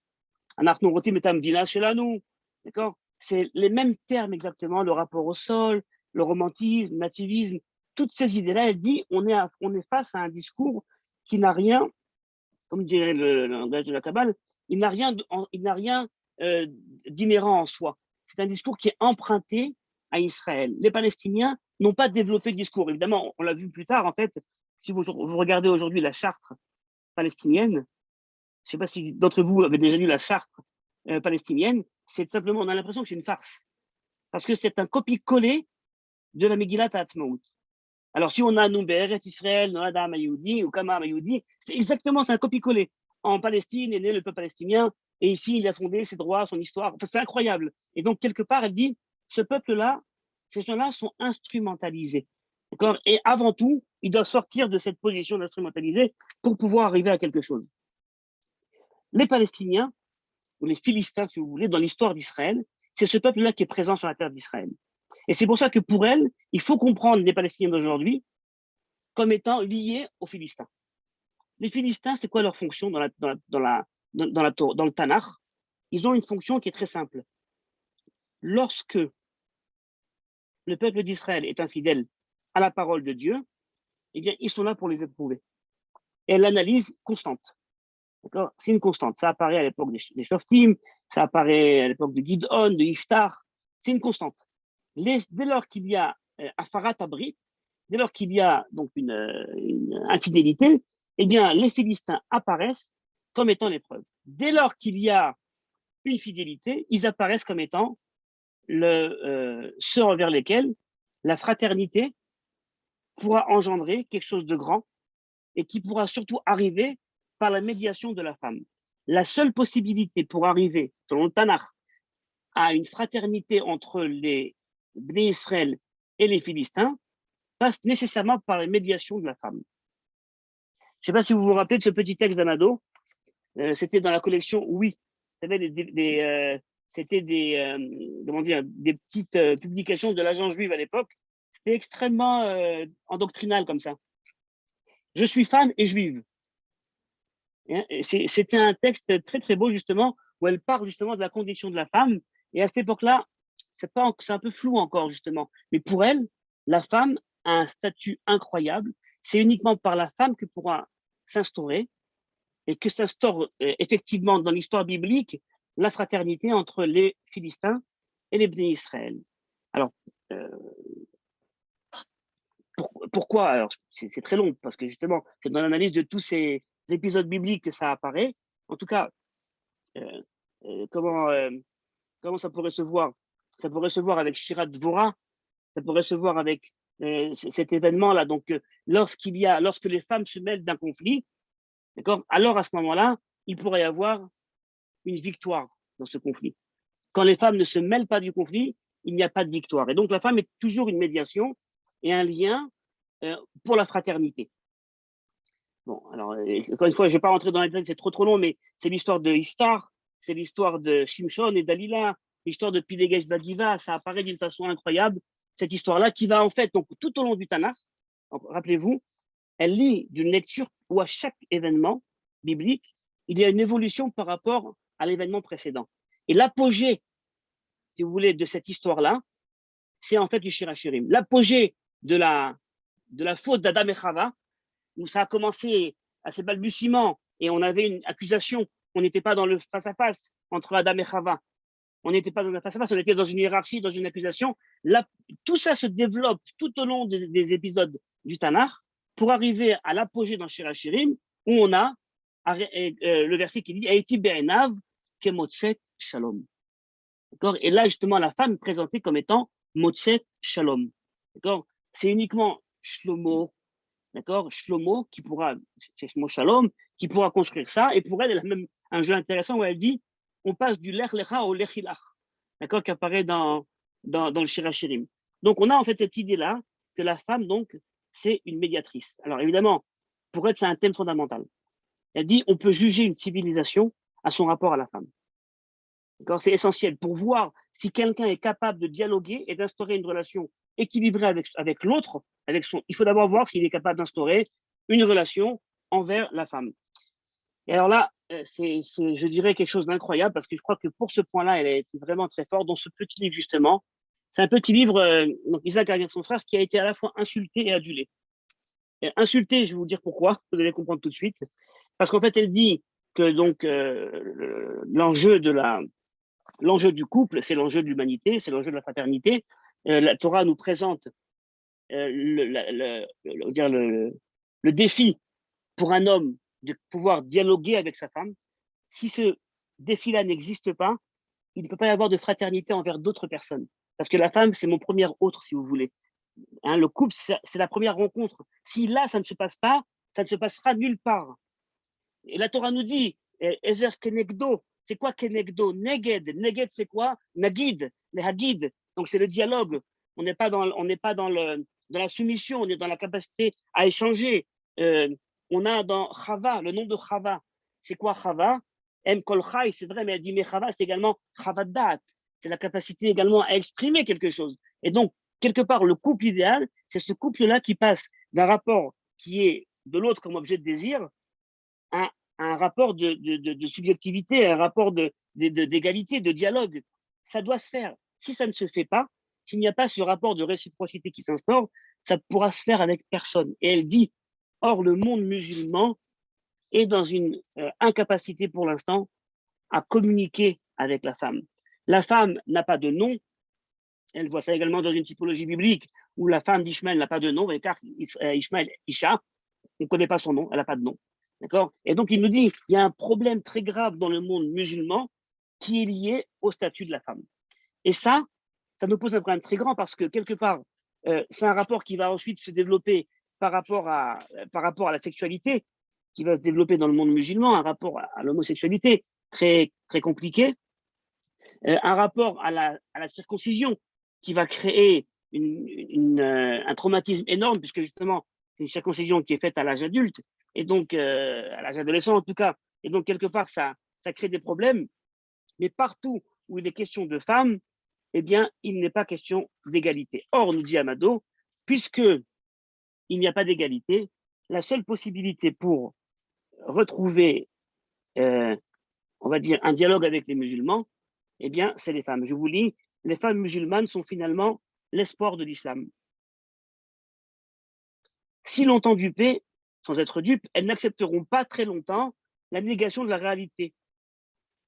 D'accord? C'est les mêmes termes exactement, le rapport au sol, le romantisme, le nativisme, toutes ces idées-là, elle dit on est face à un discours qui n'a rien, comme dirait le langage de la Kabbale, il n'a rien d'inhérent en soi. C'est un discours qui est emprunté à Israël. Les Palestiniens n'ont pas développé le discours. Évidemment, on l'a vu plus tard, en fait, si vous regardez aujourd'hui la charte palestinienne, je ne sais pas si d'entre vous avez déjà lu la charte palestinienne, c'est simplement, on a l'impression que c'est une farce. Parce que c'est un copier-coller de la Megillat Ha'atzmaut. Alors, si on a Noumberet, Israël, Noada Mayoudi ou Kama Mayoudi, c'est exactement, c'est un copier-coller. En Palestine est né le peuple palestinien, et ici, il a fondé ses droits, son histoire. Enfin, c'est incroyable. Et donc, quelque part, elle dit, ce peuple-là, ces gens-là sont instrumentalisés. D'accord? Et avant tout, ils doivent sortir de cette position d'instrumentalisé pour pouvoir arriver à quelque chose. Les Palestiniens, ou les Philistins, si vous voulez, dans l'histoire d'Israël, c'est ce peuple-là qui est présent sur la terre d'Israël. Et c'est pour ça que pour elle, il faut comprendre les Palestiniens d'aujourd'hui comme étant liés aux Philistins. Les Philistins, c'est quoi leur fonction dans le Tanakh? Ils ont une fonction qui est très simple. Lorsque le peuple d'Israël est infidèle à la parole de Dieu, eh bien, ils sont là pour les éprouver. Et l'analyse constante. D'accord? C'est une constante. Ça apparaît à l'époque des Shoftim, ça apparaît à l'époque de Gidon, de Iftar. C'est une constante. Dès lors qu'il y a Afarat Abrit, dès lors qu'il y a donc une infidélité, eh bien, les Philistins apparaissent comme étant l'épreuve. Dès lors qu'il y a une fidélité, ils apparaissent comme étant ceux envers lesquels la fraternité pourra engendrer quelque chose de grand et qui pourra surtout arriver par la médiation de la femme. La seule possibilité pour arriver, selon le Tanakh, à une fraternité entre les Bnei Israël et les Philistins passe nécessairement par la médiation de la femme. Je ne sais pas si vous vous rappelez de ce petit texte d'Amado, c'était dans la collection Oui. C'était des petites publications de l'agence juive à l'époque. C'était extrêmement endoctrinal comme ça. Je suis femme et juive. C'était un texte très très beau justement, où elle parle justement de la condition de la femme. Et à cette époque-là, c'est un peu flou encore justement. Mais pour elle, la femme a un statut incroyable. C'est uniquement par la femme que pourra s'instaurer et que s'instaure effectivement dans l'histoire biblique la fraternité entre les Philistins et les Bnei Israël. Alors, pourquoi? Alors, c'est très long, parce que justement, c'est dans l'analyse de tous ces épisodes bibliques que ça apparaît. En tout cas, comment ça pourrait se voir? Ça pourrait se voir avec Shirat Dvorah, ça pourrait se voir avec cet événement-là. Donc, lorsque les femmes se mêlent d'un conflit, d'accord, alors à ce moment-là, il pourrait y avoir une victoire dans ce conflit. Quand les femmes ne se mêlent pas du conflit, il n'y a pas de victoire. Et donc, la femme est toujours une médiation et un lien pour la fraternité. Bon, alors, encore une fois, je ne vais pas rentrer dans les détails, c'est trop long, mais c'est l'histoire de Iftar, c'est l'histoire de Shimshon et Dalila, l'histoire de Pilegesh Vadiva, ça apparaît d'une façon incroyable, cette histoire-là, qui va en fait, donc, tout au long du Tanakh, rappelez-vous, elle lit d'une lecture où à chaque événement biblique, il y a une évolution par rapport à l'événement précédent. Et l'apogée, si vous voulez, de cette histoire-là, c'est en fait du Shir HaShirim. L'apogée de la faute d'Adam et Chava, où ça a commencé à ses balbutiements et on avait une accusation, on n'était pas dans le face-à-face entre Adam et Chava, on n'était pas dans le face-à-face, on était dans une hiérarchie, dans une accusation. Là, tout ça se développe tout au long des épisodes du Tanakh pour arriver à l'apogée dans Shir HaShirim, où on a le verset qui dit « Aïti be'enav kemotset shalom ». Et là, justement, la femme est présentée comme étant Motset Shalom. C'est uniquement Shlomo, d'accord, Shlomo, c'est mon Shalom, qui pourra construire ça. Et pour elle, elle a même un jeu intéressant où elle dit on passe du Lech Lecha au Lechilach, d'accord, qui apparaît dans le Shirachirim. Donc, on a en fait cette idée-là que la femme, donc, c'est une médiatrice. Alors, évidemment, pour elle, c'est un thème fondamental. Elle dit on peut juger une civilisation à son rapport à la femme. C'est essentiel pour voir si quelqu'un est capable de dialoguer et d'instaurer une relation équilibrée avec l'autre. Il faut d'abord voir s'il est capable d'instaurer une relation envers la femme. Et alors là, je dirais quelque chose d'incroyable parce que je crois que pour ce point-là, elle est vraiment très forte dans ce petit livre, justement. C'est un petit livre, donc Isaac Ariel, son frère, qui a été à la fois insulté et adulé. Et insulté, je vais vous dire pourquoi, vous allez comprendre tout de suite. Parce qu'en fait, elle dit que donc l'enjeu du couple, c'est l'enjeu de l'humanité, c'est l'enjeu de la fraternité. La Torah nous présente le défi pour un homme de pouvoir dialoguer avec sa femme. Si ce défi-là n'existe pas, il ne peut pas y avoir de fraternité envers d'autres personnes. Parce que la femme, c'est mon premier autre, si vous voulez. Hein, le couple, c'est la première rencontre. Si là, ça ne se passe pas, ça ne se passera nulle part. Et la Torah nous dit, Ezer Kenegdo, c'est quoi Kenegdo? Neged. Neged, c'est quoi? Nagid, les Hagid. Donc, c'est le dialogue. On n'est pas dans la soumission, on est dans la capacité à échanger. On a dans Chava, le nom de Chava. C'est quoi Chava? Em Kol Chai, c'est vrai, mais elle dit, mais Chava, c'est également Chavadat. C'est la capacité également à exprimer quelque chose. Et donc, quelque part, le couple idéal, c'est ce couple-là qui passe d'un rapport qui est de l'autre comme objet de désir à un rapport de subjectivité, un rapport d'égalité, de dialogue. Ça doit se faire. Si ça ne se fait pas, s'il n'y a pas ce rapport de réciprocité qui s'instaure, ça pourra se faire avec personne. Et elle dit, or, le monde musulman est dans une incapacité pour l'instant à communiquer avec la femme. La femme n'a pas de nom. Elle voit ça également dans une typologie biblique où la femme d'Ishmaël n'a pas de nom, car Ishmaël, Isha, on ne connaît pas son nom, elle n'a pas de nom. D'accord? Et donc, il nous dit il y a un problème très grave dans le monde musulman qui est lié au statut de la femme. Et ça nous pose un problème très grand parce que, quelque part, c'est un rapport qui va ensuite se développer par rapport à la sexualité, qui va se développer dans le monde musulman, un rapport à l'homosexualité très, très compliqué, un rapport à la circoncision qui va créer un traumatisme énorme, puisque justement, c'est une circoncision qui est faite à l'âge adulte, et donc à l'âge adolescent en tout cas. Et donc, quelque part, ça crée des problèmes. Mais partout où il est question de femmes, eh bien, il n'est pas question d'égalité. Or, nous dit Amado, puisque il n'y a pas d'égalité, la seule possibilité pour retrouver, on va dire, un dialogue avec les musulmans, eh bien, c'est les femmes. Je vous lis, les femmes musulmanes sont finalement l'espoir de l'islam. Si longtemps dupées, sans être dupes, elles n'accepteront pas très longtemps la négation de la réalité.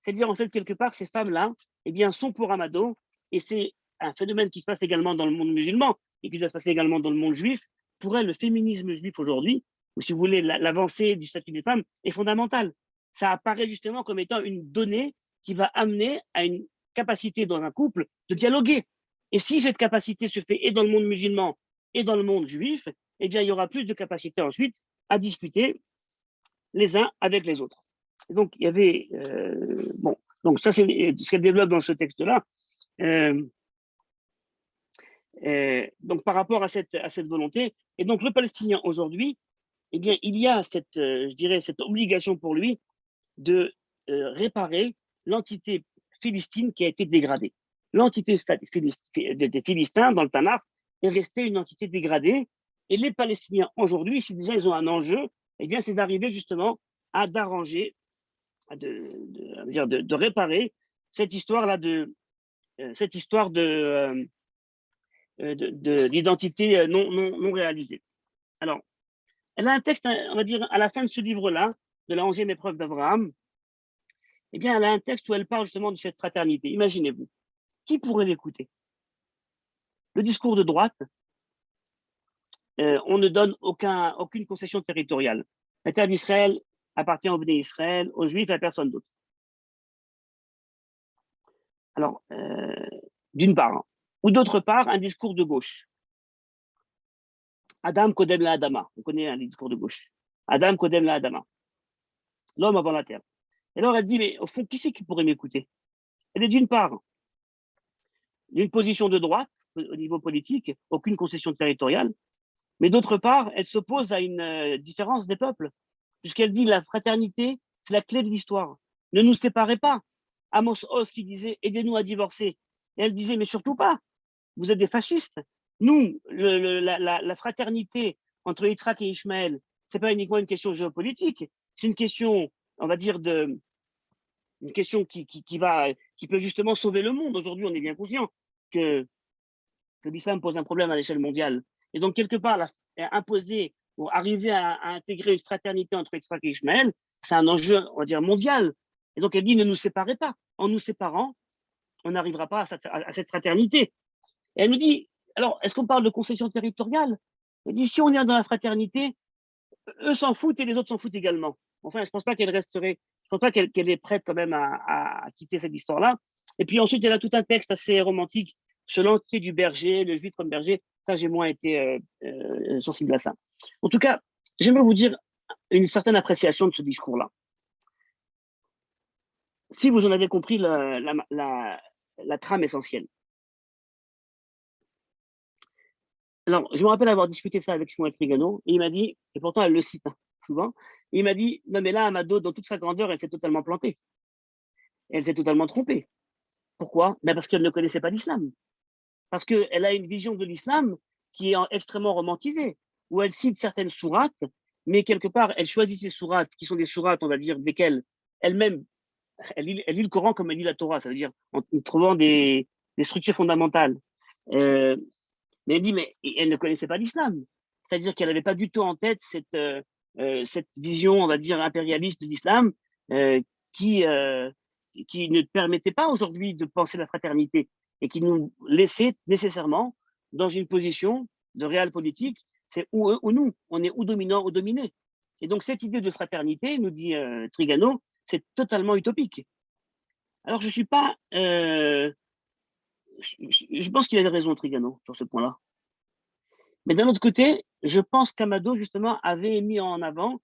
C'est-à-dire, en fait, quelque part, ces femmes-là, eh bien, sont pour Amado, et c'est un phénomène qui se passe également dans le monde musulman, et qui doit se passer également dans le monde juif. Pour elle, le féminisme juif aujourd'hui, ou si vous voulez, l'avancée du statut des femmes, est fondamentale. Ça apparaît justement comme étant une donnée qui va amener à une capacité dans un couple de dialoguer. Et si cette capacité se fait et dans le monde musulman et dans le monde juif, eh bien, il y aura plus de capacité ensuite à discuter les uns avec les autres. Et donc, il y avait... bon, donc ça, c'est ce qu'elle développe dans ce texte-là. Donc, par rapport à cette volonté, et donc le Palestinien aujourd'hui, eh bien, il y a je dirais, cette obligation pour lui de réparer l'entité philistine qui a été dégradée. L'entité des Philistins dans le Tanakh est restée une entité dégradée, et les Palestiniens aujourd'hui, si déjà ils ont un enjeu, eh bien, c'est d'arriver justement à d'arranger, de réparer cette histoire-là d'identité non réalisée. Alors, elle a un texte, on va dire, à la fin de ce livre-là, de la 11e épreuve d'Abraham, eh bien, elle a un texte où elle parle justement de cette fraternité. Imaginez-vous, qui pourrait l'écouter? Le discours de droite, on ne donne aucune concession territoriale. La terre d'Israël appartient au Béné Israël, aux Juifs et à personne d'autre. Alors, d'une part, ou d'autre part, un discours de gauche. Adam Kodem la Adama. On connaît un discours de gauche. Adam Kodem la Adama. L'homme avant la terre. Et alors elle dit, mais au fond, qui c'est qui pourrait m'écouter? Elle est d'une part, d'une position de droite au niveau politique, aucune concession territoriale, mais d'autre part, elle s'oppose à une différence des peuples, puisqu'elle dit la fraternité, c'est la clé de l'histoire. Ne nous séparez pas. Amos Oz qui disait, aidez-nous à divorcer. Et elle disait, mais surtout pas, vous êtes des fascistes. Nous, la fraternité entre Yitzhak et Ishmaël, c'est pas uniquement une question géopolitique, c'est une question, on va dire, une question qui peut justement sauver le monde. Aujourd'hui, on est bien conscient que l'islam pose un problème à l'échelle mondiale. Et donc, quelque part, imposer ou arriver à intégrer une fraternité entre Yitzhak et Ishmaël, c'est un enjeu, on va dire, mondial. Et donc, elle dit, ne nous séparez pas. En nous séparant, on n'arrivera pas à cette fraternité. Et elle nous dit, alors, est-ce qu'on parle de concession territoriale? Elle dit, si on est dans la fraternité, eux s'en foutent et les autres s'en foutent également. Enfin, je ne pense pas qu'elle resterait, je pense pas qu'elle est prête quand même à quitter cette histoire-là. Et puis ensuite, elle a tout un texte assez romantique sur l'entier du berger, le juif comme berger. Ça, j'ai moins été sensible à ça. En tout cas, j'aimerais vous dire une certaine appréciation de ce discours-là. Si vous en avez compris la trame essentielle. Alors, je me rappelle avoir discuté ça avec Shmuel Trigano, et il m'a dit, et pourtant elle le cite souvent, il m'a dit, non mais là, Amado, dans toute sa grandeur, elle s'est totalement plantée. Elle s'est totalement trompée. Pourquoi? Ben parce qu'elle ne connaissait pas l'islam. Parce qu'elle a une vision de l'islam qui est extrêmement romantisée, où elle cite certaines sourates, mais quelque part, elle choisit ces sourates, qui sont des sourates, on va dire, desquelles elle-même, elle lit le Coran comme elle lit la Torah, ça veut dire en trouvant des structures fondamentales. Mais elle dit, mais elle ne connaissait pas l'islam. C'est-à-dire qu'elle n'avait pas du tout en tête cette vision, on va dire, impérialiste de l'islam qui ne permettait pas aujourd'hui de penser la fraternité et qui nous laissait nécessairement dans une position de réel politique, c'est ou eux ou nous, on est ou dominant ou dominé. Et donc cette idée de fraternité, nous dit Trigano, c'est totalement utopique. Alors je suis pas... je pense qu'il avait raison, Trigano, sur ce point-là. Mais d'un autre côté, je pense qu'Amado, justement, avait mis en avant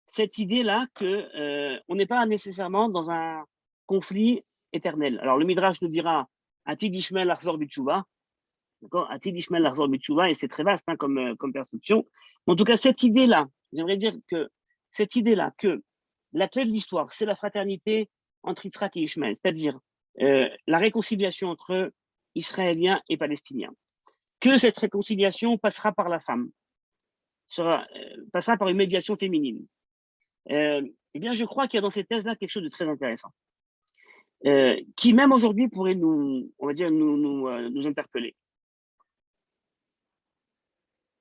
cette idée-là qu'on n'est pas nécessairement dans un conflit éternel. Alors, le Midrash nous dira « Atid Ishmael Achzor B'Tshuva », d'accord, « Atid Ishmael Achzor B'Tshuva », et c'est très vaste comme perception. En tout cas, cette idée-là, j'aimerais dire que cette idée-là, que la clé de l'histoire, c'est la fraternité entre Yitzhak et Ishmael, c'est-à-dire la réconciliation entre Israéliens et Palestiniens, que cette réconciliation passera par la femme, passera par une médiation féminine. Eh bien, je crois qu'il y a dans ces thèses-là quelque chose de très intéressant, qui même aujourd'hui pourrait on va dire, nous interpeller.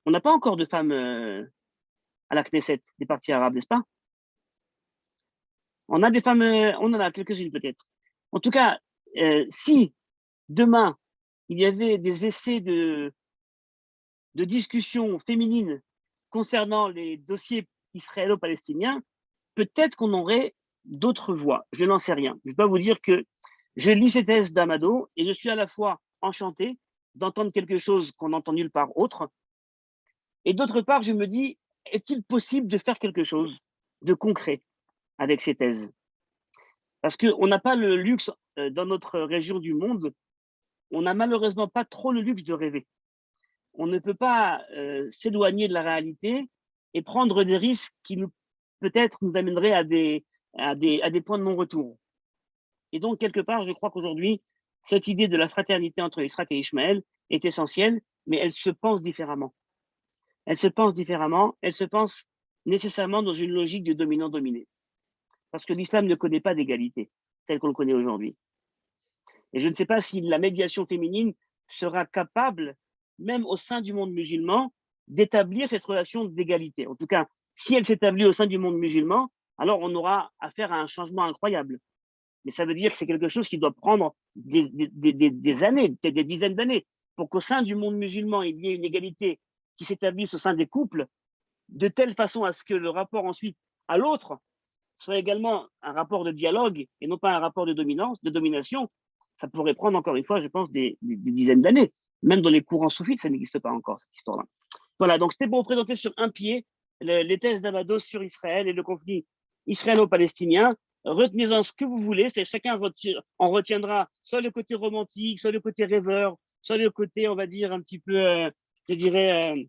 On n'a pas encore de femmes à la Knesset des partis arabes, n'est-ce pas? On a des femmes, on en a quelques-unes peut-être. En tout cas, si demain, il y avait des essais de discussion féminine concernant les dossiers israélo-palestiniens, peut-être qu'on aurait d'autres voix. Je n'en sais rien. Je dois vous dire que je lis ces thèses d'Amado et je suis à la fois enchanté d'entendre quelque chose qu'on n'entend nulle part autre. Et d'autre part, je me dis, est-il possible de faire quelque chose de concret avec ces thèses? Parce qu'on n'a pas le luxe dans notre région du monde, on n'a malheureusement pas trop le luxe de rêver. On ne peut pas s'éloigner de la réalité et prendre des risques qui peut-être nous amèneraient à des points de non-retour. Et donc, quelque part, je crois qu'aujourd'hui, cette idée de la fraternité entre Yitzhak et Ishmaël est essentielle, mais elle se pense différemment. Elle se pense différemment, elle se pense nécessairement dans une logique de dominant-dominé. Parce que l'islam ne connaît pas d'égalité, telle qu'on le connaît aujourd'hui. Et je ne sais pas si la médiation féminine sera capable, même au sein du monde musulman, d'établir cette relation d'égalité. En tout cas, si elle s'établit au sein du monde musulman, alors on aura affaire à un changement incroyable. Mais ça veut dire que c'est quelque chose qui doit prendre des années, peut-être des dizaines d'années, pour qu'au sein du monde musulman, il y ait une égalité qui s'établisse au sein des couples, de telle façon à ce que le rapport ensuite à l'autre soit également un rapport de dialogue et non pas un rapport de domination. Ça pourrait prendre encore une fois, je pense, des dizaines d'années. Même dans les courants soufis, ça n'existe pas encore, cette histoire-là. Voilà, donc c'était pour vous présenter sur un pied les thèses d'Amado sur Israël et le conflit israélo-palestinien. Retenez-en ce que vous voulez, c'est chacun en retiendra soit le côté romantique, soit le côté rêveur, soit le côté, on va dire, un petit peu, je dirais,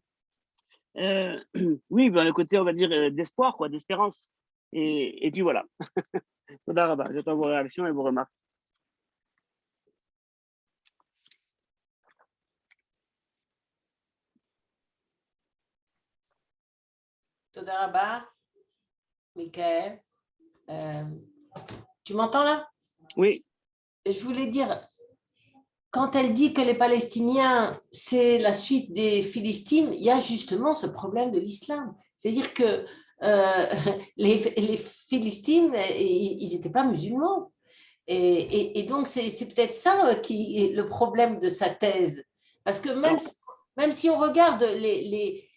oui, ben, le côté, on va dire, d'espoir, quoi, d'espérance. Et puis voilà. J'attends vos réactions et vos remarques. Toda Rabba, Michael. Tu m'entends là? Oui. Je voulais dire, quand elle dit que les Palestiniens, c'est la suite des Philistines, il y a justement ce problème de l'islam. C'est-à-dire que les Philistines, ils n'étaient pas musulmans. Et donc, c'est peut-être ça qui est le problème de sa thèse. Parce que même si on regarde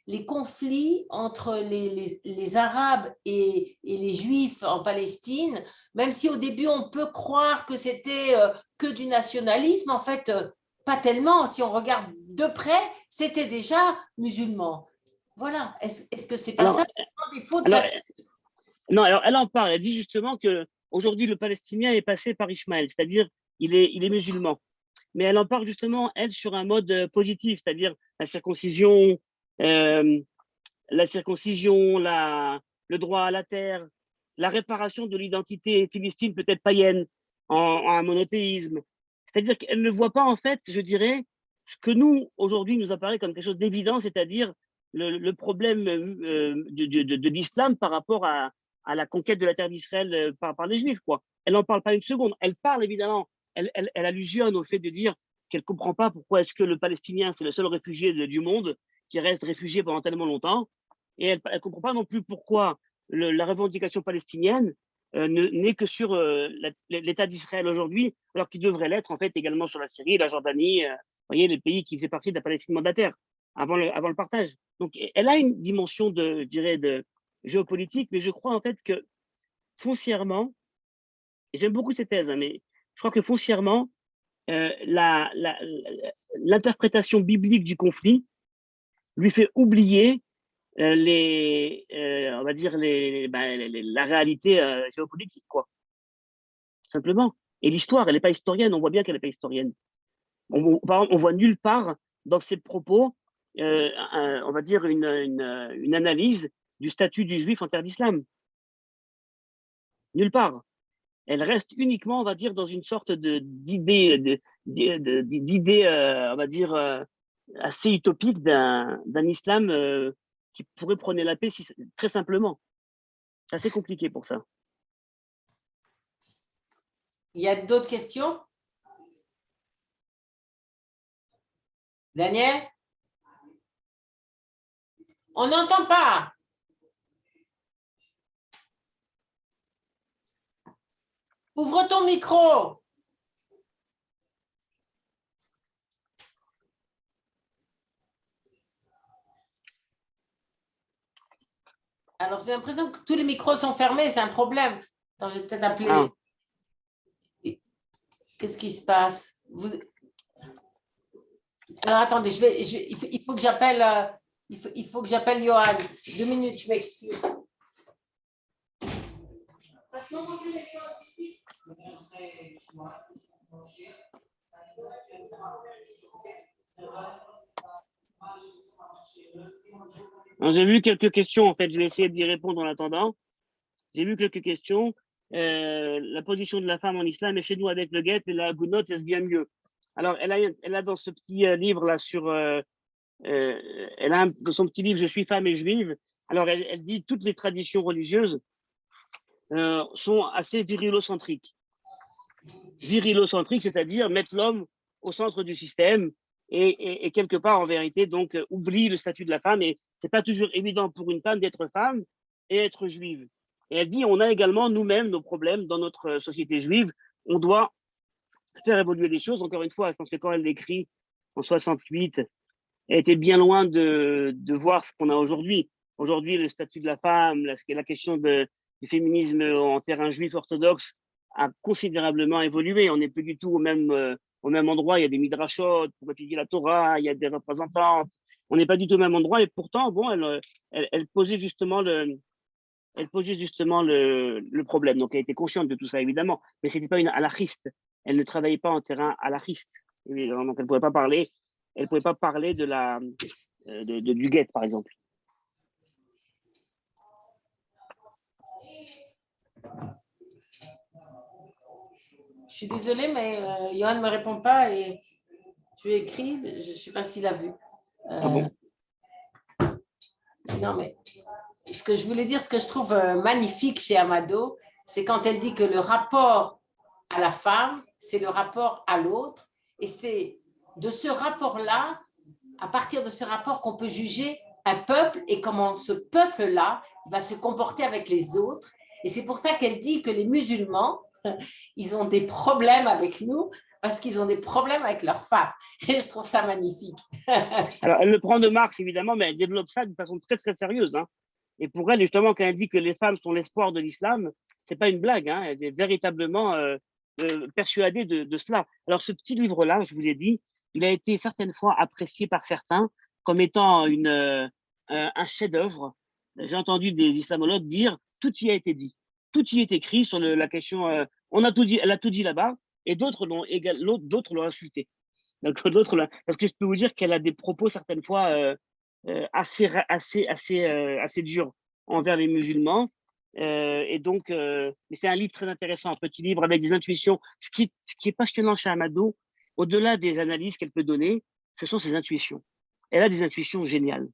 les conflits entre les Arabes et les Juifs en Palestine, même si au début on peut croire que c'était que du nationalisme, en fait, pas tellement. Si on regarde de près, c'était déjà musulman. Voilà. Est-ce que c'est pas ça le défaut de non, alors elle en parle. Elle dit justement que aujourd'hui le Palestinien est passé par Ismaël, c'est-à-dire il est musulman. Mais elle en parle justement, elle, sur un mode positif, c'est-à-dire la circoncision, le droit à la terre, la réparation de l'identité philistine, peut-être païenne, en un monothéisme. C'est-à-dire qu'elle ne voit pas, en fait, je dirais, ce que nous, aujourd'hui, nous apparaît comme quelque chose d'évident, c'est-à-dire le problème de l'islam par rapport à la conquête de la terre d'Israël par les Juifs, quoi. Elle n'en parle pas une seconde. Elle parle, évidemment, elle allusionne au fait de dire qu'elle ne comprend pas pourquoi est-ce que le Palestinien, c'est le seul réfugié du monde qui reste réfugié pendant tellement longtemps. Et elle ne comprend pas non plus pourquoi la revendication palestinienne n'est que sur l'État d'Israël aujourd'hui, alors qu'il devrait l'être en fait également sur la Syrie, la Jordanie, voyez, les pays qui faisaient partie de la Palestine mandataire avant le partage. Donc, elle a une dimension je dirais, de géopolitique, mais je crois en fait que foncièrement, et j'aime beaucoup cette thèse, hein, mais je crois que foncièrement, l'interprétation biblique du conflit lui fait oublier on va dire la réalité géopolitique, quoi, simplement. Et l'histoire, elle n'est pas historienne, on voit bien qu'elle n'est pas historienne. Par exemple, on voit nulle part dans ses propos, on va dire, une analyse du statut du juif en terre d'islam. Nulle part. Elle reste uniquement, on va dire, dans une sorte d'idée, on va dire, assez utopique d'un islam qui pourrait prôner la paix très simplement. C'est assez compliqué pour ça. Il y a d'autres questions? Daniel? On n'entend pas. Ouvre ton micro. Alors, j'ai l'impression que tous les micros sont fermés, c'est un problème. Attends, je vais peut-être appeler. Ah. Qu'est-ce qui se passe? Alors, attendez, il faut que j'appelle il faut que j'appelle Johan. 2 minutes, je m'excuse. J'ai vu quelques questions, en fait, je vais essayer d'y répondre en attendant. J'ai vu quelques questions. La position de la femme en islam, et chez nous avec le guet et la gounote, est-ce bien mieux? Alors, elle a dans ce petit livre-là sur... elle a dans son petit livre « Je suis femme et juive », alors elle dit toutes les traditions religieuses sont assez virilocentriques. Virilocentriques, c'est-à-dire mettre l'homme au centre du système et quelque part, en vérité, donc, oublie le statut de la femme. Et c'est pas toujours évident pour une femme d'être femme et être juive. Et elle dit, on a également nous-mêmes nos problèmes dans notre société juive. On doit faire évoluer les choses. Encore une fois, je pense que quand elle l'écrit en 68, elle était bien loin de voir ce qu'on a aujourd'hui. Aujourd'hui, le statut de la femme, la question du féminisme en terrain juif orthodoxe a considérablement évolué. On n'est plus du tout au même endroit. Il y a des midrashot pour étudier la Torah, il y a des représentantes, on n'est pas du tout au même endroit, et pourtant, bon, elle posait justement le problème. Donc, elle était consciente de tout ça, évidemment, mais ce n'était pas une halachiste. Elle ne travaillait pas en terrain halachiste. Donc, elle ne pouvait pas parler, du guet, par exemple. Je suis désolée, mais Johan ne me répond pas et je lui ai écrit, je ne sais pas s'il a vu. Ah bon? Non, mais ce que je voulais dire, ce que je trouve magnifique chez Amado, c'est quand elle dit que le rapport à la femme, c'est le rapport à l'autre. Et c'est de ce rapport-là, à partir de ce rapport, qu'on peut juger un peuple et comment ce peuple-là va se comporter avec les autres. Et c'est pour ça qu'elle dit que les musulmans, ils ont des problèmes avec nous parce qu'ils ont des problèmes avec leurs femmes. Et je trouve ça magnifique. Alors, elle le prend de Marx, évidemment, mais elle développe ça d'une façon très, très sérieuse. Hein. Et pour elle, justement, quand elle dit que les femmes sont l'espoir de l'islam, ce n'est pas une blague. Hein. Elle est véritablement persuadée de cela. Alors, ce petit livre-là, je vous ai dit, il a été certaines fois apprécié par certains comme étant un chef-d'œuvre. J'ai entendu des islamologues dire tout y a été dit. Tout y est écrit sur la question. On a tout dit, elle a tout dit là-bas, et d'autres l'ont insulté. Donc, parce que je peux vous dire qu'elle a des propos certaines fois assez durs envers les musulmans. Et donc, mais c'est un livre très intéressant, un petit livre avec des intuitions. Ce qui est passionnant chez Amado, au-delà des analyses qu'elle peut donner, ce sont ses intuitions. Elle a des intuitions géniales.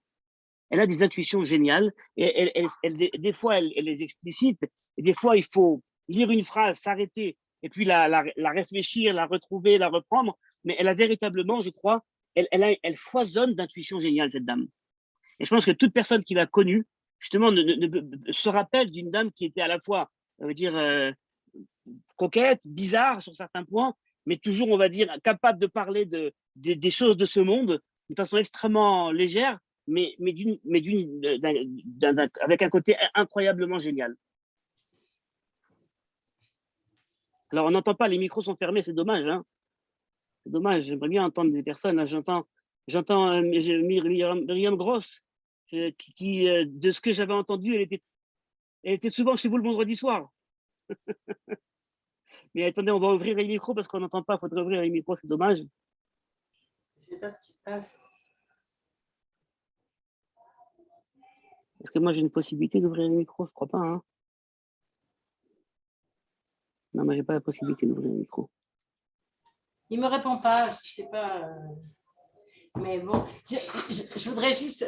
Elle a des intuitions géniales et des fois, elle les explicite. Et des fois, il faut lire une phrase, s'arrêter et puis la réfléchir, la retrouver, la reprendre. Mais elle a véritablement, je crois, elle foisonne d'intuitions géniales, cette dame. Et je pense que toute personne qui l'a connue, justement, se rappelle d'une dame qui était à la fois, on va dire, coquette, bizarre sur certains points, mais toujours, on va dire, capable de parler des choses de ce monde de façon extrêmement légère, mais avec un côté incroyablement génial. Alors, on n'entend pas, les micros sont fermés, c'est dommage. Hein. C'est dommage, j'aimerais bien entendre des personnes. Hein. J'entends Myriam Gross, qui de ce que j'avais entendu, elle était souvent chez vous le vendredi soir. Mais attendez, on va ouvrir les micros parce qu'on n'entend pas. Il faudrait ouvrir les micros, c'est dommage. Je ne sais pas ce qui se passe. Est-ce que moi j'ai une possibilité d'ouvrir les micros? Je ne crois pas. Hein. Non, moi j'ai pas la possibilité d'ouvrir le micro. Il ne me répond pas, je ne sais pas. Mais bon, je voudrais juste.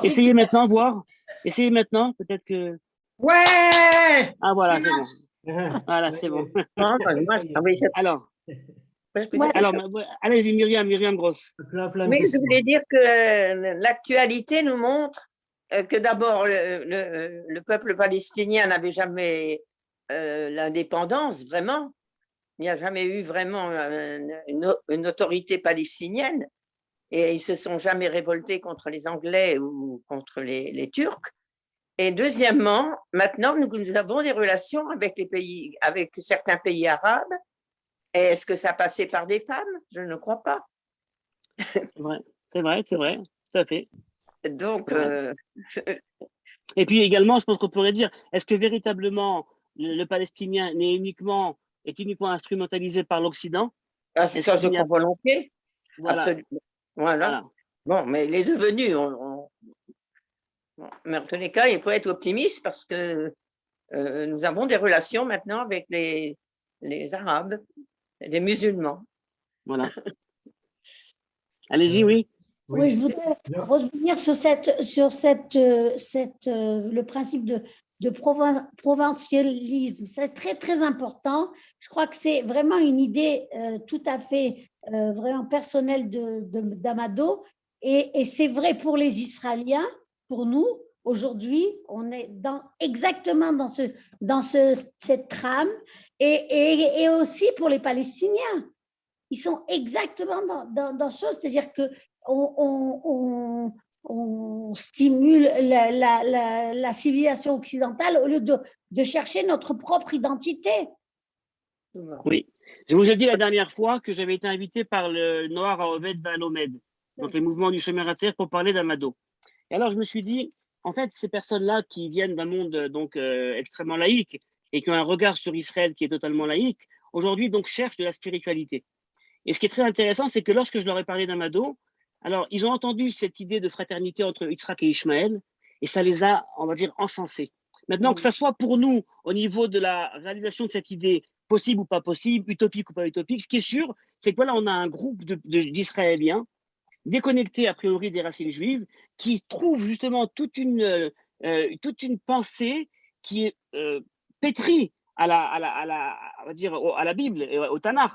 Essayez maintenant, voir. Essayez maintenant, peut-être que. Ouais! Ah voilà, c'est bon. Voilà, c'est bon. Alors, allez-y, Myriam Gross. Mais je voulais dire que l'actualité nous montre que d'abord, le peuple palestinien n'avait jamais l'indépendance, vraiment. Il n'y a jamais eu vraiment une autorité palestinienne et ils ne se sont jamais révoltés contre les Anglais ou contre les Turcs. Et deuxièmement, maintenant, nous avons des relations avec certains pays arabes. Est-ce que ça passait par des femmes? Je ne crois pas. C'est vrai, tout à fait. Donc, et puis également, je pense qu'on pourrait dire, est-ce que véritablement le Palestinien est uniquement instrumentalisé par l'Occident? Ça, je crois volontiers. Voilà. Absolument. Voilà. Bon, mais il est devenu. Mais en tous les cas, il faut être optimiste parce que nous avons des relations maintenant avec les Arabes, les musulmans. Voilà. Allez-y, oui. Oui, je voudrais revenir sur le principe de provincialisme. C'est très, très important. Je crois que c'est vraiment une idée tout à fait vraiment personnelle d'Amado. Et c'est vrai pour les Israéliens, pour nous, aujourd'hui, on est exactement dans cette trame. Et aussi pour les Palestiniens. Ils sont exactement dans ce chose, c'est-à-dire qu'on stimule la civilisation occidentale au lieu de chercher notre propre identité. Oui, je vous ai dit la dernière fois que j'avais été invité par le Noir Oved Ben Omed. donc les mouvements du Shomer Hatzair, pour parler d'Amado. Et alors, je me suis dit, en fait, ces personnes-là qui viennent d'un monde donc extrêmement laïque et qui ont un regard sur Israël qui est totalement laïque, aujourd'hui, donc, cherchent de la spiritualité. Et ce qui est très intéressant, c'est que lorsque je leur ai parlé d'Amado, alors, ils ont entendu cette idée de fraternité entre Yitzhak et Ishmaël, et ça les a, on va dire, encensés. Maintenant, que ça soit pour nous, au niveau de la réalisation de cette idée, possible ou pas possible, utopique ou pas utopique, ce qui est sûr, c'est que voilà, on a un groupe d'Israéliens déconnectés a priori des racines juives, qui trouvent justement toute une pensée qui est pétrie à on va dire, à la Bible, au Tanakh,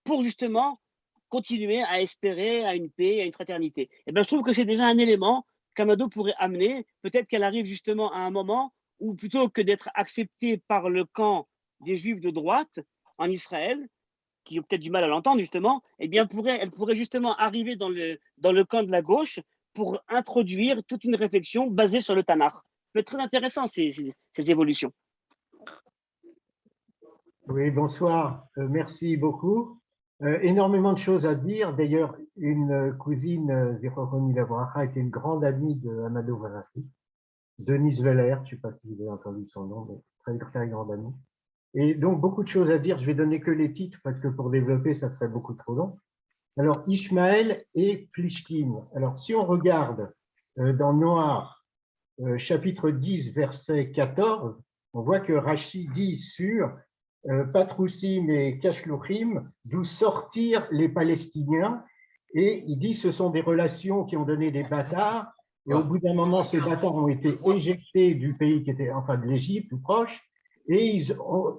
pour justement continuer à espérer à une paix, à une fraternité. Et bien, je trouve que c'est déjà un élément qu'Amado pourrait amener. Peut-être qu'elle arrive justement à un moment où, plutôt que d'être acceptée par le camp des Juifs de droite en Israël, qui ont peut-être du mal à l'entendre justement, eh bien, elle pourrait justement arriver dans le camp de la gauche pour introduire toute une réflexion basée sur le Tanakh. C'est très intéressant ces évolutions. Oui, bonsoir. Merci beaucoup. Énormément de choses à dire. D'ailleurs, une cousine, Zéphoroni Lavracha, était une grande amie de Amado Varafi, Denise Veller, je ne sais pas si vous avez entendu son nom, mais très, très grande amie. Et donc, beaucoup de choses à dire. Je vais donner que les titres parce que pour développer, ça serait beaucoup trop long. Alors, Ishmaël et Plishtim. Alors, si on regarde dans Noir, chapitre 10, verset 14, on voit que Rashi dit sur Patroussim et Kashluchim, d'où sortir les Palestiniens, et il dit ce sont des relations qui ont donné des bâtards, et au bout d'un moment, ces bâtards ont été éjectés du pays qui était, enfin de l'Égypte, tout proche, et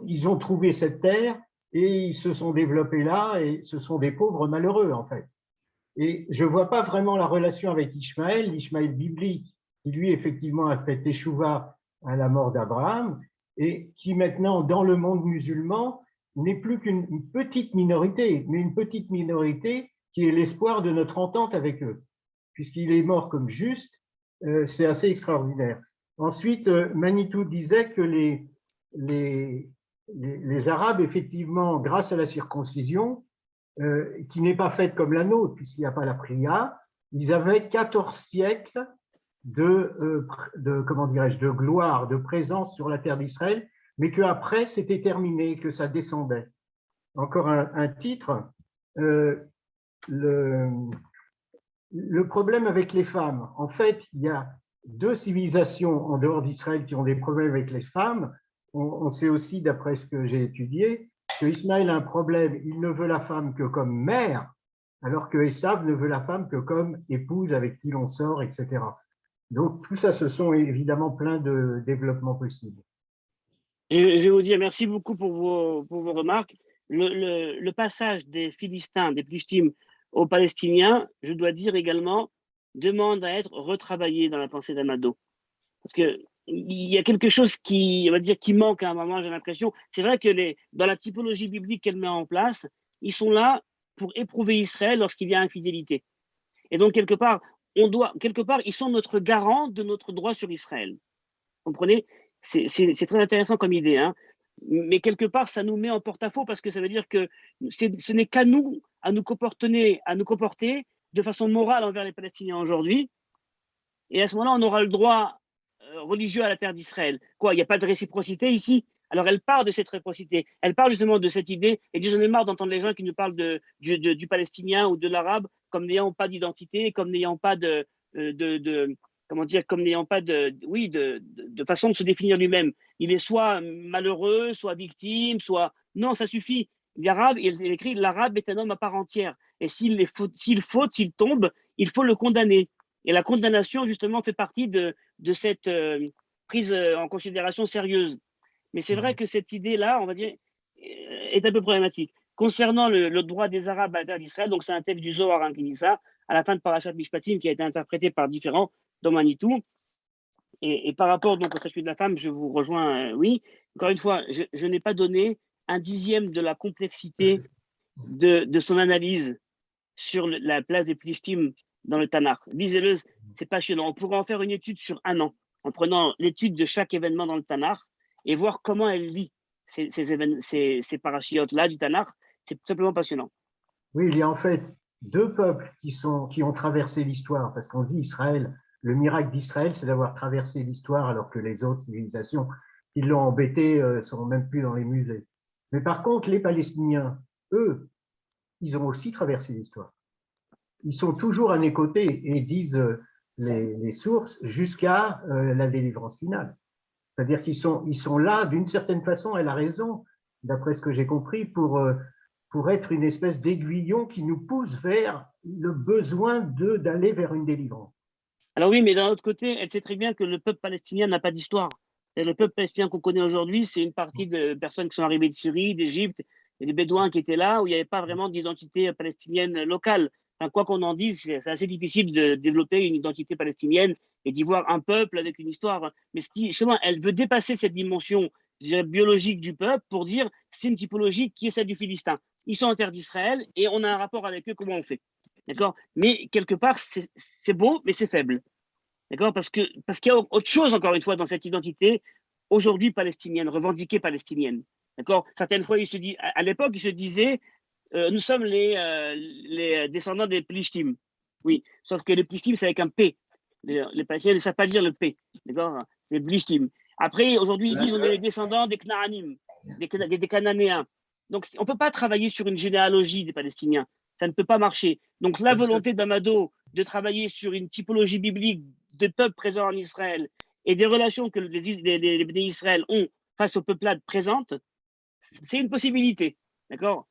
ils ont trouvé cette terre, et ils se sont développés là, et ce sont des pauvres malheureux, en fait. Et je ne vois pas vraiment la relation avec Ishmaël, l'Ishmaël biblique, qui lui, effectivement, a fait Teshuvah à la mort d'Abraham, et qui maintenant, dans le monde musulman, n'est plus qu'une petite minorité, mais une petite minorité qui est l'espoir de notre entente avec eux, puisqu'il est mort comme juste, c'est assez extraordinaire. Ensuite, Manitou disait que les Arabes, effectivement, grâce à la circoncision, qui n'est pas faite comme la nôtre, puisqu'il n'y a pas la priya, ils avaient 14 siècles comment dirais-je, de gloire, de présence sur la terre d'Israël, mais qu'après, c'était terminé, que ça descendait. Encore un titre, le problème avec les femmes. En fait, il y a deux civilisations en dehors d'Israël qui ont des problèmes avec les femmes. On sait aussi, d'après ce que j'ai étudié, que Ismaël a un problème, il ne veut la femme que comme mère, alors que Esav ne veut la femme que comme épouse avec qui l'on sort, etc. Donc, tout ça, ce sont évidemment plein de développements possibles. Et je vais vous dire merci beaucoup pour vos remarques. Le passage des Philistins, des Plishtim aux Palestiniens, je dois dire également, demande à être retravaillé dans la pensée d'Amado. Parce qu'il y a quelque chose qui, on va dire, qui manque à un moment, j'ai l'impression. C'est vrai que dans la typologie biblique qu'elle met en place, ils sont là pour éprouver Israël lorsqu'il y a infidélité. Et donc, quelque part, ils sont notre garant de notre droit sur Israël. Vous comprenez? C'est très intéressant comme idée, hein. Mais quelque part, ça nous met en porte-à-faux parce que ça veut dire que ce n'est qu'à nous à nous comporter de façon morale envers les Palestiniens aujourd'hui. Et à ce moment-là, on aura le droit religieux à la terre d'Israël. Quoi, il n'y a pas de réciprocité ici? Alors elle part de cette réciprocité, elle parle justement de cette idée, et j'en ai marre d'entendre les gens qui nous parlent du palestinien ou de l'arabe comme n'ayant pas d'identité, comme n'ayant pas comment dire, comme n'ayant pas de façon de se définir lui-même. Il est soit malheureux, soit victime, soit... Non, ça suffit. L'arabe, il écrit, l'arabe est un homme à part entière. Et s'il faute, s'il tombe, il faut le condamner. Et la condamnation, justement, fait partie de cette prise en considération sérieuse. Mais c'est vrai que cette idée-là, on va dire, est un peu problématique. Concernant le droit des Arabes à la terre d'Israël, donc c'est un texte du Zohar hein, qui dit ça, à la fin de Parashat Mishpatim, qui a été interprété par différents dans Manitou. Et par rapport donc, au statut de la femme, je vous rejoins, oui. Encore une fois, je n'ai pas donné un dixième de la complexité de son analyse sur la place des Plishtim dans le Tanakh. Lisez-le, c'est passionnant. On pourrait en faire une étude sur un an, en prenant l'étude de chaque événement dans le Tanakh et voir comment elle lit ces parachiotes-là du Tanakh. C'est tout simplement passionnant. Oui, il y a en fait deux peuples qui ont traversé l'histoire, parce qu'on dit Israël, le miracle d'Israël, c'est d'avoir traversé l'histoire, alors que les autres civilisations qui l'ont embêté sont même plus dans les musées. Mais par contre, les Palestiniens, eux, ils ont aussi traversé l'histoire. Ils sont toujours à mes côtés et disent les sources jusqu'à la délivrance finale. C'est-à-dire qu'ils sont là, d'une certaine façon, elle a raison, d'après ce que j'ai compris, pour être une espèce d'aiguillon qui nous pousse vers le besoin d'aller vers une délivrance. Alors oui, mais d'un autre côté, elle sait très bien que le peuple palestinien n'a pas d'histoire. Et le peuple palestinien qu'on connaît aujourd'hui, c'est une partie de personnes qui sont arrivées de Syrie, d'Égypte, et des Bédouins qui étaient là, où il n'y avait pas vraiment d'identité palestinienne locale. Enfin, quoi qu'on en dise, c'est assez difficile de développer une identité palestinienne et d'y voir un peuple avec une histoire. Mais justement, elle veut dépasser cette dimension, je dirais, biologique du peuple pour dire c'est une typologie qui est celle du Philistin. Ils sont en terre d'Israël et on a un rapport avec eux, comment on fait? D'accord? Mais quelque part, c'est beau, mais c'est faible. D'accord? Parce qu'il y a autre chose, encore une fois, dans cette identité aujourd'hui palestinienne, revendiquée palestinienne. D'accord? Certaines fois, à l'époque, ils se disaient nous sommes les descendants des Plishtim. Oui, sauf que les Plishtim, c'est avec un P. Les Palestiniens ne savent pas dire le P. D'accord? C'est Plishtim. Après, aujourd'hui, ils disent on est les descendants des Knaanim, des Cananéens. Donc, on ne peut pas travailler sur une généalogie des Palestiniens. Ça ne peut pas marcher. Donc, la volonté d'Amado de travailler sur une typologie biblique de peuples présents en Israël et des relations que les Bnei Israël ont face aux peuplades présentes, c'est une possibilité. D'accord?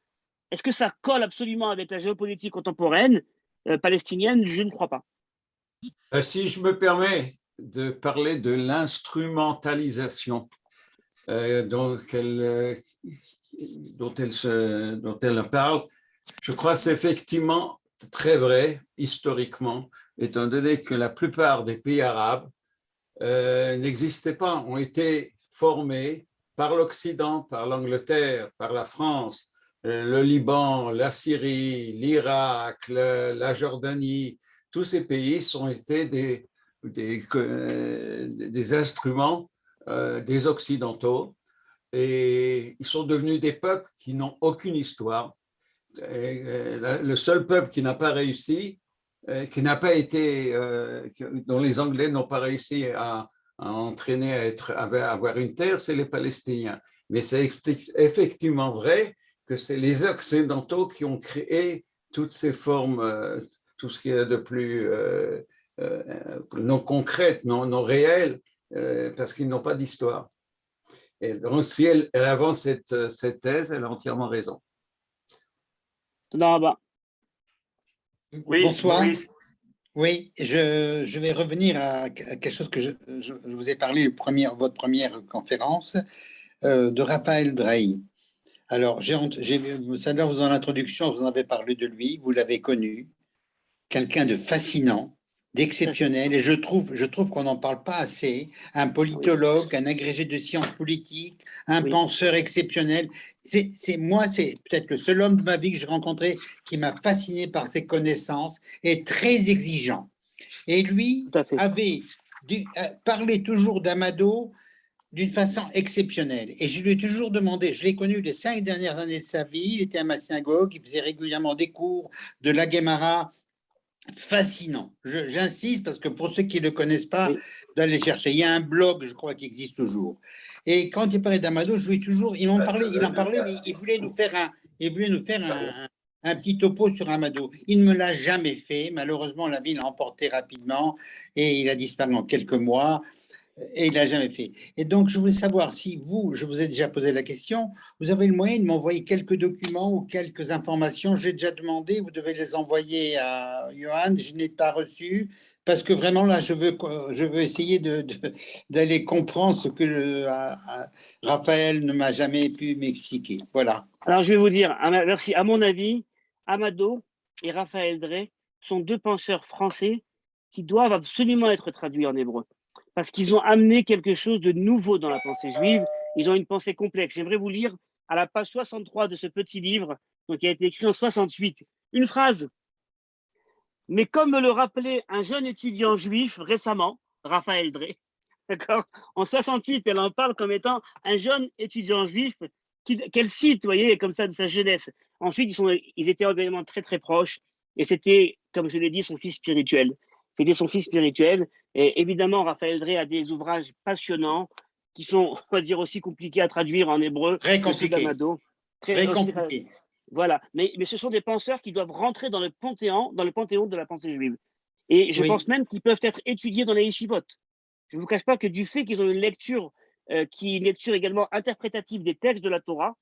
Est-ce que ça colle absolument avec la géopolitique contemporaine palestinienne? Je ne crois pas. Si je me permets de parler de l'instrumentalisation dont elle parle, je crois que c'est effectivement très vrai historiquement, étant donné que la plupart des pays arabes n'existaient pas, ont été formés par l'Occident, par l'Angleterre, par la France, le Liban, la Syrie, l'Irak, la Jordanie. Tous ces pays ont été des instruments des Occidentaux et ils sont devenus des peuples qui n'ont aucune histoire. Et le seul peuple qui n'a pas réussi, qui n'a pas été, dont les Anglais n'ont pas réussi à entraîner à avoir une terre, c'est les Palestiniens. Mais c'est effectivement vrai que c'est les Occidentaux qui ont créé toutes ces formes, tout ce qui est de plus non concrète, non réel, parce qu'ils n'ont pas d'histoire. Et donc, si elle avance cette thèse, elle a entièrement raison. Oui, bonsoir. Maurice. Oui, je vais revenir à quelque chose que je vous ai parlé votre première conférence de Raphaël Drey. Alors, ça à l'heure vous en introduction, vous en avez parlé de lui, vous l'avez connu, quelqu'un de fascinant, d'exceptionnel, et je trouve qu'on n'en parle pas assez. Un politologue, un agrégé de sciences politiques, un penseur exceptionnel. C'est peut-être le seul homme de ma vie que j'ai rencontré qui m'a fasciné par ses connaissances et très exigeant. Et lui avait parlé toujours d'Amado d'une façon exceptionnelle. Et je lui ai toujours demandé, je l'ai connu les 5 dernières années de sa vie, il était à ma synagogue, il faisait régulièrement des cours de la Guémara, fascinant. J'insiste parce que pour ceux qui ne le connaissent pas, d'aller chercher. Il y a un blog, je crois, qui existe toujours. Et quand il parlait d'Amado, il en parlait, mais il voulait nous faire un petit topo sur Amado. Il ne me l'a jamais fait. Malheureusement, la vie l'a emporté rapidement et il a disparu en quelques mois. Et il n'a jamais fait. Et donc, je voulais savoir si je vous ai déjà posé la question, vous avez le moyen de m'envoyer quelques documents ou quelques informations. J'ai déjà demandé, vous devez les envoyer à Johan, je n'ai pas reçu, parce que vraiment, là, je veux essayer d'aller comprendre ce que Raphaël ne m'a jamais pu m'expliquer. Voilà. Alors, je vais vous dire, merci. À mon avis, Amado et Raphaël Drey sont 2 penseurs français qui doivent absolument être traduits en hébreu. Parce qu'ils ont amené quelque chose de nouveau dans la pensée juive. Ils ont une pensée complexe. J'aimerais vous lire à la page 63 de ce petit livre, donc, qui a été écrit en 68, une phrase. Mais comme me le rappelait un jeune étudiant juif récemment, Raphaël Drey, d'accord, en 68, elle en parle comme étant un jeune étudiant juif qu'elle cite, vous voyez, comme ça, de sa jeunesse. Ensuite, ils étaient évidemment très, très proches. et c'était, comme je l'ai dit, son fils spirituel. C'était son fils spirituel. Et évidemment, Raphaël Drey a des ouvrages passionnants qui sont, on va dire, aussi compliqués à traduire en hébreu Très que ceux compliqué. d'Amado. Très compliqué. Voilà. Mais ce sont des penseurs qui doivent rentrer dans le panthéon de la pensée juive. Et je pense même qu'ils peuvent être étudiés dans les yeshivot. Je ne vous cache pas que du fait qu'ils ont une lecture également interprétative des textes de la Torah,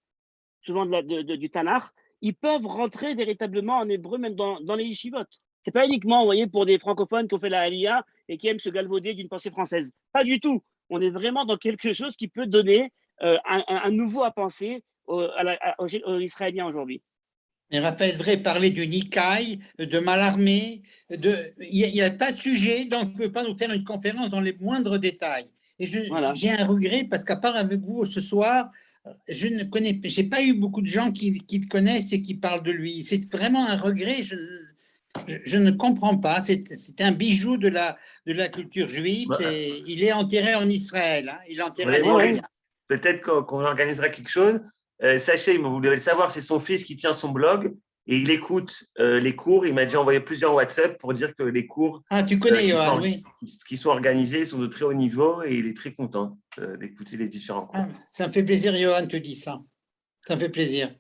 souvent du Tanakh, ils peuvent rentrer véritablement en hébreu même dans les yeshivot. C'est pas uniquement, vous voyez, pour des francophones qui ont fait la Aliyah et qui aiment se galvauder d'une pensée française. Pas du tout. On est vraiment dans quelque chose qui peut donner un nouveau à penser aux Israéliens aujourd'hui. Mais Raphaël Drey parlait du Nicaï, de Mallarmé. Il n'y a pas de sujet, donc on ne peut pas nous faire une conférence dans les moindres détails. Et j'ai un regret parce qu'à part avec vous ce soir, je n'ai pas eu beaucoup de gens qui le connaissent et qui parlent de lui. C'est vraiment un regret. Je ne comprends pas. C'est un bijou de la culture juive. Il est enterré en Israël. Hein. Il est enterré en Israël. Peut-être qu'on organisera quelque chose. Sachez, vous devez le savoir, c'est son fils qui tient son blog et il écoute les cours. Il m'a déjà envoyé plusieurs WhatsApp pour dire que les cours tu connais, Johan, oui. qui sont organisés sont de très haut niveau et il est très content d'écouter les différents cours. Ça me fait plaisir, Johan, te dit ça. Ça me fait plaisir.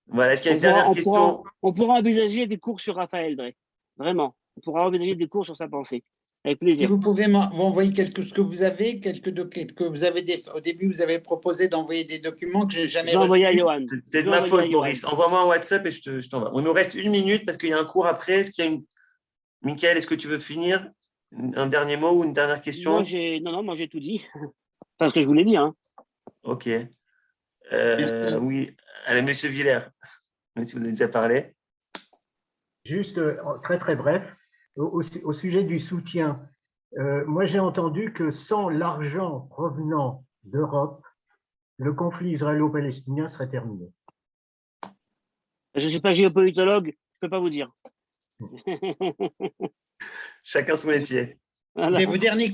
Voilà, est-ce qu'il y a une dernière question? On pourra envisager des cours sur Raphaël Drey. Vraiment. On pourra envisager des cours sur sa pensée. Avec plaisir. Si vous pouvez m'envoyer ce que vous avez, au début, vous avez proposé d'envoyer des documents que je n'ai jamais reçus. C'est de ma faute, Maurice. Envoie-moi un WhatsApp et je t'envoie. Il nous reste 1 minute parce qu'il y a un cours après. Est-ce qu'il y a Michael, est-ce que tu veux finir? Un dernier mot ou une dernière question? Moi j'ai tout dit. Parce que je vous l'ai dit. Hein. Ok. Oui. Allez, Monsieur Villers, si vous avez déjà parlé. Juste très très bref. Au sujet du soutien, moi j'ai entendu que sans l'argent provenant d'Europe, le conflit israélo-palestinien serait terminé. Je ne suis pas géopolitologue, je ne peux pas vous dire. Chacun son métier. Voilà. C'est vos derniers